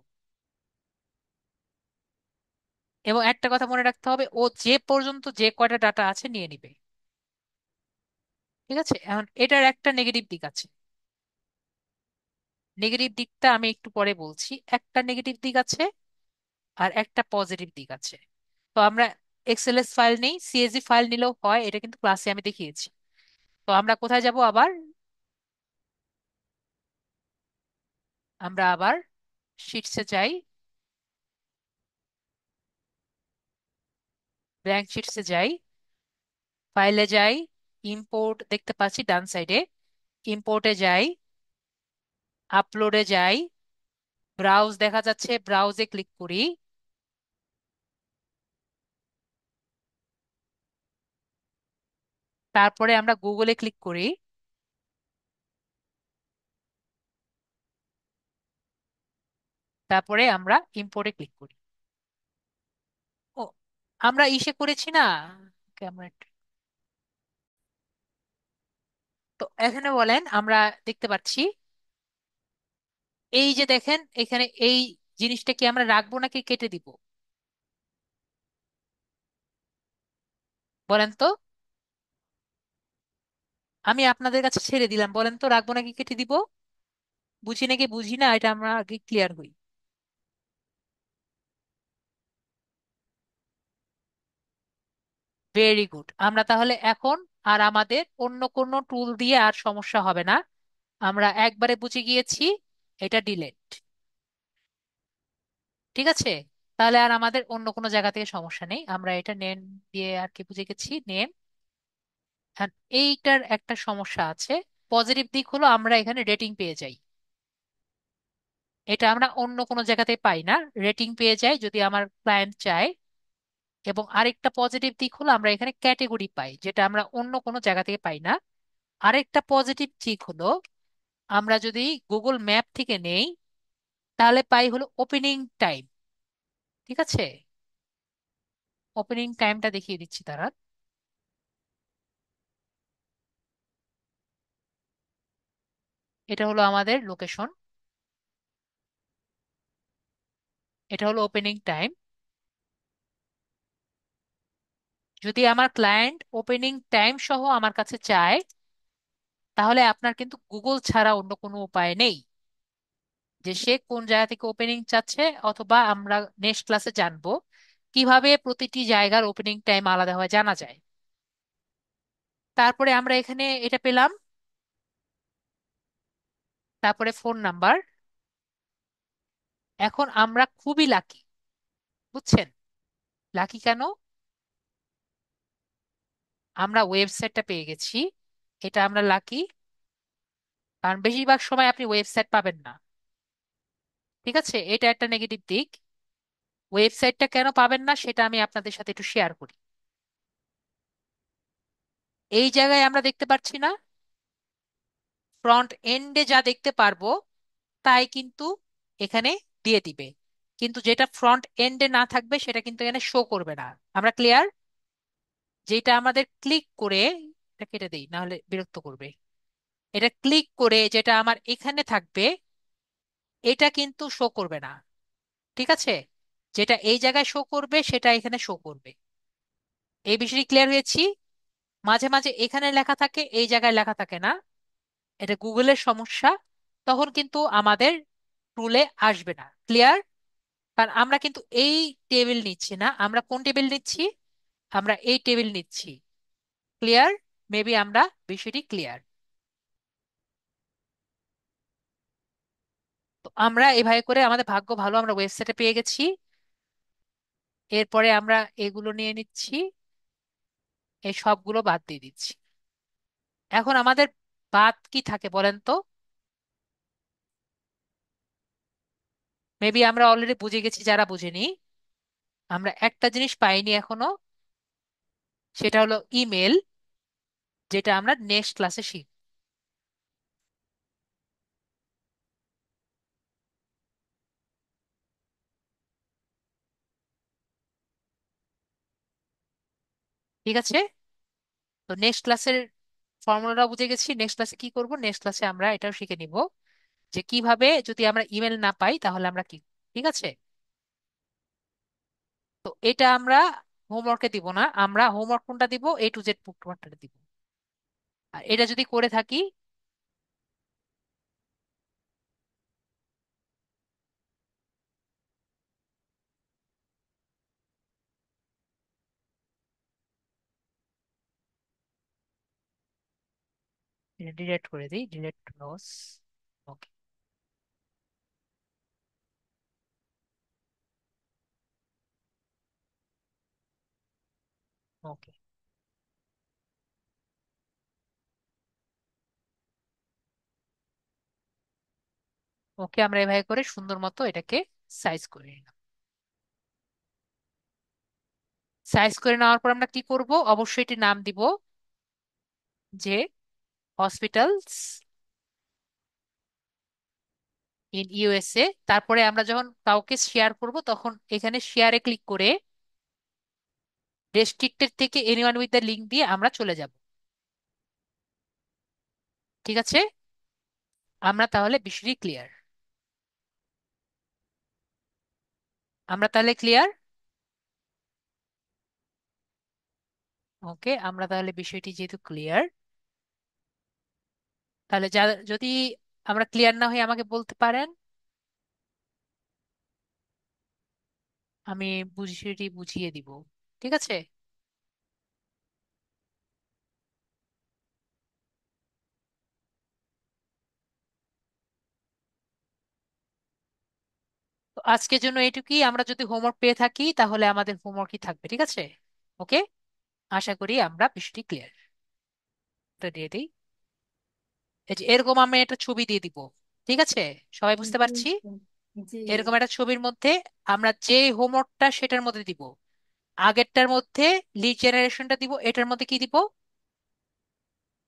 এবং একটা কথা মনে রাখতে হবে, ও যে পর্যন্ত যে কয়টা ডাটা আছে নিয়ে নিবে। ঠিক আছে? এখন এটার একটা নেগেটিভ দিক আছে। নেগেটিভ দিকটা আমি একটু পরে বলছি। একটা নেগেটিভ দিক আছে আর একটা পজিটিভ দিক আছে। তো আমরা এক্সএলএস ফাইল নেই, সিএসভি ফাইল নিলেও হয়, এটা কিন্তু ক্লাসে আমি দেখিয়েছি। তো আমরা কোথায় যাব আবার? আমরা আবার শিটসে যাই, ব্ল্যাঙ্ক শিটসে যাই, ফাইলে যাই, ইম্পোর্ট দেখতে পাচ্ছি ডান সাইডে। ইম্পোর্টে যাই, আপলোডে যাই, ব্রাউজ দেখা যাচ্ছে, ব্রাউজে ক্লিক করি। তারপরে আমরা গুগলে ক্লিক করি। তারপরে আমরা ইম্পোর্টে ক্লিক করি। ও, আমরা ইসে করেছি না ক্যামেরা। তো এখানে বলেন আমরা দেখতে পাচ্ছি, এই যে দেখেন এখানে এই জিনিসটা কি আমরা রাখবো নাকি কেটে দিব? বলেন তো। আমি আপনাদের কাছে ছেড়ে দিলাম, বলেন তো রাখবো নাকি কেটে দিব? বুঝি নাকি বুঝি না, এটা আমরা আগে ক্লিয়ার হই। Very good. আমরা তাহলে এখন আর আমাদের অন্য কোনো টুল দিয়ে আর সমস্যা হবে না। আমরা একবারে বুঝে গিয়েছি এটা ডিলেট। ঠিক আছে, তাহলে আর আমাদের অন্য কোনো জায়গা থেকে সমস্যা নেই। আমরা এটা নেম দিয়ে আর কি বুঝে গেছি, নেম। এইটার একটা সমস্যা আছে। পজিটিভ দিক হলো আমরা এখানে রেটিং পেয়ে যাই। এটা আমরা অন্য কোনো জায়গাতে পাই না। রেটিং পেয়ে যাই যদি আমার ক্লায়েন্ট চায়। এবং আরেকটা পজিটিভ দিক হলো আমরা এখানে ক্যাটেগরি পাই, যেটা আমরা অন্য কোনো জায়গা থেকে পাই না। আরেকটা পজিটিভ দিক হলো আমরা যদি গুগল ম্যাপ থেকে নেই, তাহলে পাই হলো ওপেনিং টাইম। ঠিক আছে, ওপেনিং টাইমটা দেখিয়ে দিচ্ছি তারা। এটা হলো আমাদের লোকেশন, এটা হলো ওপেনিং টাইম। যদি আমার ক্লায়েন্ট ওপেনিং টাইম সহ আমার কাছে চায়, তাহলে আপনার কিন্তু গুগল ছাড়া অন্য কোনো উপায় নেই যে সে কোন জায়গা থেকে ওপেনিং চাচ্ছে। অথবা আমরা নেক্সট ক্লাসে জানবো কিভাবে প্রতিটি জায়গার ওপেনিং টাইম আলাদা হয় জানা যায়। তারপরে আমরা এখানে এটা পেলাম। তারপরে ফোন নাম্বার। এখন আমরা খুবই লাকি, বুঝছেন? লাকি কেন? আমরা ওয়েবসাইটটা পেয়ে গেছি। এটা আমরা লাকি, কারণ বেশিরভাগ সময় আপনি ওয়েবসাইট পাবেন না। ঠিক আছে, এটা একটা নেগেটিভ দিক। ওয়েবসাইটটা কেন পাবেন না সেটা আমি আপনাদের সাথে একটু শেয়ার করি। এই জায়গায় আমরা দেখতে পাচ্ছি না, ফ্রন্ট এন্ডে যা দেখতে পারবো তাই কিন্তু এখানে দিয়ে দিবে। কিন্তু যেটা ফ্রন্ট এন্ডে না থাকবে সেটা কিন্তু এখানে শো করবে না। আমরা ক্লিয়ার? যেটা আমাদের ক্লিক করে, এটা কেটে দেই না হলে বিরক্ত করবে। এটা ক্লিক করে যেটা আমার এখানে থাকবে এটা কিন্তু শো করবে না। ঠিক আছে, যেটা এই জায়গায় শো করবে সেটা এখানে শো করবে। এই বিষয়টি ক্লিয়ার হয়েছি? মাঝে মাঝে এখানে লেখা থাকে, এই জায়গায় লেখা থাকে না, এটা গুগলের সমস্যা। তখন কিন্তু আমাদের টুলে আসবে না। ক্লিয়ার? কারণ আমরা কিন্তু এই টেবিল নিচ্ছি না, আমরা কোন টেবিল নিচ্ছি? আমরা এই টেবিল নিচ্ছি। ক্লিয়ার? মেবি আমরা বিষয়টি ক্লিয়ার। তো আমরা এভাবে করে আমাদের ভাগ্য ভালো, আমরা ওয়েবসাইটে পেয়ে গেছি। এরপরে আমরা এগুলো নিয়ে নিচ্ছি, এই সবগুলো বাদ দিয়ে দিচ্ছি। এখন আমাদের বাদ কি থাকে বলেন তো? মেবি আমরা অলরেডি বুঝে গেছি যারা বুঝেনি। আমরা একটা জিনিস পাইনি এখনো, সেটা হলো ইমেল, যেটা আমরা নেক্সট ক্লাসে শিখব। ঠিক আছে, তো নেক্সট ক্লাসের ফর্মুলাটা বুঝে গেছি। নেক্সট ক্লাসে কি করব? নেক্সট ক্লাসে আমরা এটাও শিখে নিব যে কিভাবে যদি আমরা ইমেল না পাই তাহলে আমরা কি। ঠিক আছে, তো এটা আমরা হোমওয়ার্কে দিব না, আমরা হোমওয়ার্ক কোনটা দিব? A to Z বুকমার্কটা দিব। আর এটা যদি করে থাকি, ডিলিট করে দিই, ডিলিট নোস। ওকে। ওকে। ওকে, আমরা এভাবে করে সুন্দর মতো এটাকে সাইজ করে নিলাম। সাইজ করে নেওয়ার পর আমরা কি করব, অবশ্যই এটি নাম দিব যে হসপিটালস ইন ইউএসএ। তারপরে আমরা যখন কাউকে শেয়ার করব তখন এখানে শেয়ারে ক্লিক করে রেস্ট্রিক্টেড থেকে এনিওয়ান উইথ দ্য লিঙ্ক দিয়ে আমরা চলে যাব। ঠিক আছে, আমরা তাহলে বিষয়টি ক্লিয়ার। আমরা তাহলে ক্লিয়ার। ওকে, আমরা তাহলে বিষয়টি যেহেতু ক্লিয়ার, তাহলে যা, যদি আমরা ক্লিয়ার না হই আমাকে বলতে পারেন, আমি বিষয়টি বুঝিয়ে দিব। ঠিক আছে। তো আজকের জন্য এটুকুই। আমরা যদি হোমওয়ার্ক পেয়ে থাকি তাহলে আমাদের হোমওয়ার্কই থাকবে। ঠিক আছে। ওকে, আশা করি আমরা বিষয়টি ক্লিয়ার। তো দিয়ে দিই, এই যে এরকম আমি একটা ছবি দিয়ে দিব। ঠিক আছে, সবাই বুঝতে জি পারছি। স্যার। জি। এরকম একটা ছবির মধ্যে আমরা যে হোমওয়ার্কটা সেটার মধ্যে দিব, আগেরটার মধ্যে লিড জেনারেশনটা দিব, এটার মধ্যে কি দিব,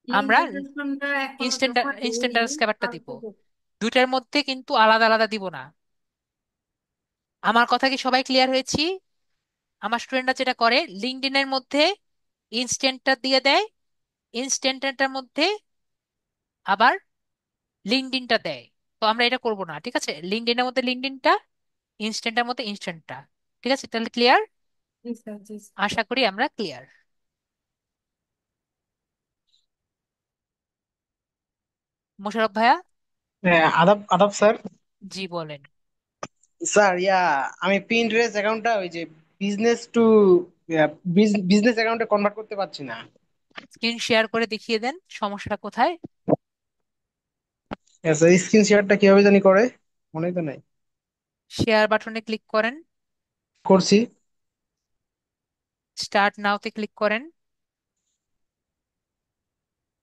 লিড আমরা জেনারেশনটা এখনো ইনস্ট্যান্ট জমা দেইনি। ইনস্ট্যান্টাস স্ক্যাবারটা দিব। কালকে দুইটার মধ্যে কিন্তু আলাদা আলাদা দিব না। আমার কথা কি সবাই ক্লিয়ার হয়েছি? আমার স্টুডেন্টরা যেটা করে, লিঙ্কডইনের মধ্যে ইনস্ট্যান্টটা দিয়ে দেয়, ইনস্ট্যান্টটার মধ্যে আবার লিঙ্কডইনটা দেয়। তো আমরা এটা করব না। ঠিক আছে, লিঙ্কডইনের মধ্যে লিঙ্কডইনটা, ইনস্ট্যান্টের মধ্যে ইনস্ট্যান্টটা। ঠিক আছে, তাহলে ক্লিয়ার। জি স্যার। জি স্যার। আশা করি আমরা ক্লিয়ার। মোশাররফ ভাইয়া। হ্যাঁ, আদাব আদাব স্যার। জি বলেন। স্যার আমি পিন্টারেস্ট অ্যাকাউন্টটা ওই যে বিজনেস টু বিজনেস অ্যাকাউন্টে কনভার্ট করতে পারছি না। স্ক্রিন শেয়ার করে দেখিয়ে দেন সমস্যাটা কোথায়। স্যার স্ক্রিন শেয়ারটা কিভাবে জানি করে, মনেই তো নাই। শেয়ার বাটনে ক্লিক করেন, করছি। স্টার্ট নাওতে ক্লিক করেন।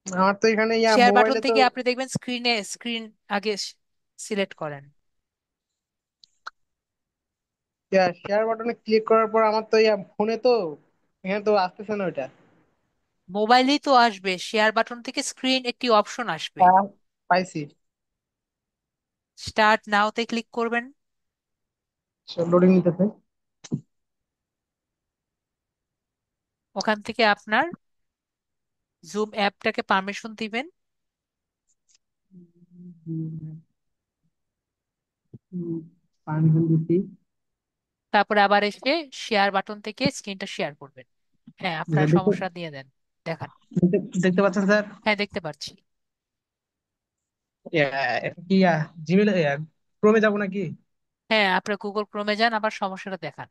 আমার তো এখানে শেয়ার বাটন মোবাইলে তো থেকে আপনি দেখবেন স্ক্রিন আগে সিলেক্ট করেন। শেয়ার বাটনে ক্লিক করার পর আমার তো ফোনে তো এখানে তো আসতেছে না ওইটা। মোবাইলেই তো আসবে, শেয়ার বাটন থেকে স্ক্রিন একটি অপশন আসবে। হ্যাঁ, পাইছি। স্টার্ট নাওতে ক্লিক করবেন। লোডিং নিতেছে। ওখান থেকে আপনার জুম অ্যাপটাকে পারমিশন দিবেন। পারমিশন দিচ্ছি। তারপরে আবার এসে শেয়ার বাটন থেকে স্ক্রিনটা শেয়ার করবেন। হ্যাঁ, আপনার দেখতে সমস্যা দিয়ে দেন, দেখান। দেখতে পাচ্ছেন স্যার? হ্যাঁ, দেখতে পাচ্ছি। কি জিমেল ক্রোমে যাবো নাকি? হ্যাঁ, আপনার গুগল ক্রোমে যান, আবার সমস্যাটা দেখান।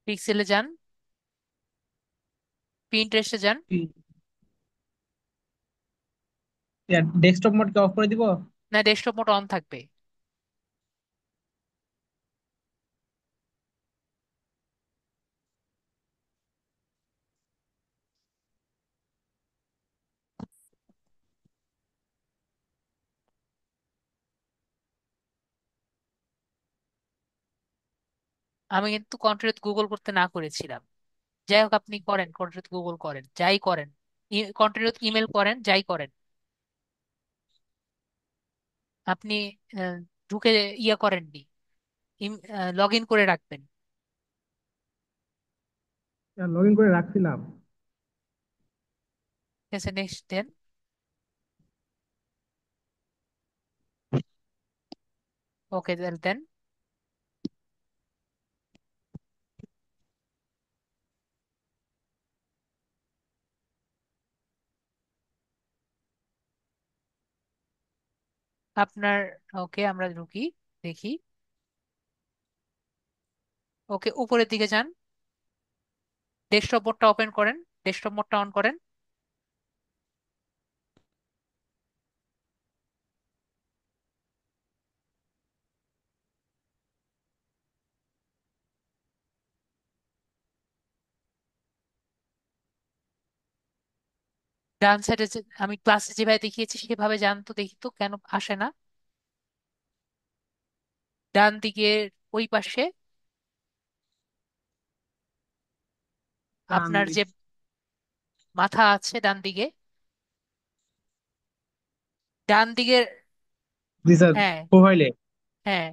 পিক্সেলে যান, পিন্টারেস্টে যান। ডেস্কটপ মোডকে অফ করে দিব। না, ডেস্কটপ মোড অন থাকবে। আমি কিন্তু কন্টিনিউ গুগল করতে না করেছিলাম। যাই হোক, আপনি করেন, কন্টিনিউ গুগল করেন, যাই করেন, কন্টিনিউ ইমেল করেন, যাই করেন। আপনি ঢুকে ইয়ে করেননি, লগ ইন করে রাখবেন। লগ ইন করে রাখছিলাম। ঠিক আছে, নেক্সট দেন। ওকে, দেন। আপনার, ওকে আমরা ঢুকি, দেখি। ওকে, উপরের দিকে যান, ডেস্কটপ মোডটা ওপেন করেন, ডেস্কটপ মোডটা অন করেন। ডান সাইডে আমি ক্লাসে যেভাবে দেখিয়েছি সেভাবে যান তো, দেখি তো কেন আসে না। ডান দিকে ওই পাশে ডান আপনার দিক। যে মাথা আছে ডান দিকে, ডান দিকে। জি স্যার। হ্যাঁ, প্রোফাইলে। হ্যাঁ,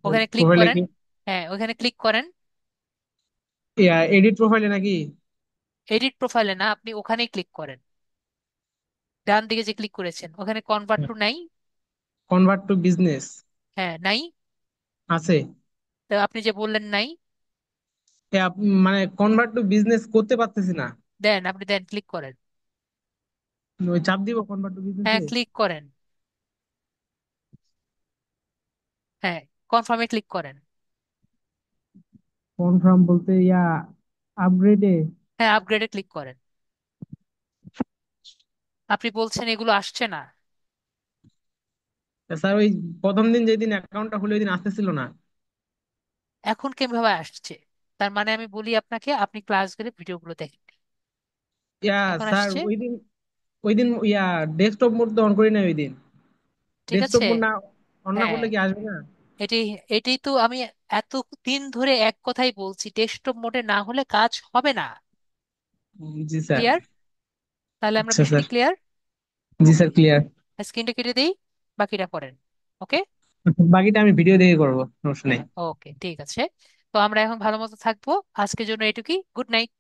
ওখানে ক্লিক প্রোফাইলে করেন। কি? হ্যাঁ, ওখানে ক্লিক করেন। এডিট প্রোফাইলে নাকি? এডিট প্রোফাইলে না, আপনি ওখানেই ক্লিক করেন। ডান দিকে যে ক্লিক করেছেন ওখানে কনভার্ট টু নাই। কনভার্ট টু বিজনেস হ্যাঁ, নাই। আছে। তো আপনি যে বললেন নাই, মানে কনভার্ট টু বিজনেস করতে পারতেছি না। দেন আপনি দেন ক্লিক করেন। ওই চাপ দিব কনভার্ট টু হ্যাঁ, বিজনেসে? ক্লিক করেন। হ্যাঁ, কনফার্মে ক্লিক করেন। কনফার্ম বলতে আপগ্রেডে? হ্যাঁ, আপগ্রেডে ক্লিক করেন। আপনি বলছেন এগুলো আসছে না। স্যার ওই প্রথম দিন যেদিন অ্যাকাউন্টটা খুলে ওই দিন আসতেছিল না। এখন কিভাবে আসছে? তার মানে আমি বলি আপনাকে, আপনি ক্লাস গেলে ভিডিওগুলো দেখেন। এখন স্যার আসছে। ওই দিন ডেস্কটপ মোড তো অন করি না ওই দিন। ঠিক ডেস্কটপ আছে। মোড না অন না হ্যাঁ, করলে কি আসবে না? এটি এটাই তো আমি এত দিন ধরে এক কথাই বলছি, ডেস্কটপ মোডে না হলে কাজ হবে না। জি স্যার। ক্লিয়ার? তাহলে আমরা আচ্ছা বিষয়টি স্যার। ক্লিয়ার। জি ওকে, স্যার, ক্লিয়ার। স্ক্রিনটা কেটে দেই, বাকিটা করেন। ওকে। বাকিটা আমি ভিডিও দেখে করবো, সমস্যা নেই। ওকে, ঠিক আছে। তো আমরা এখন ভালো মতো থাকবো। আজকের জন্য এটুকুই। Good night.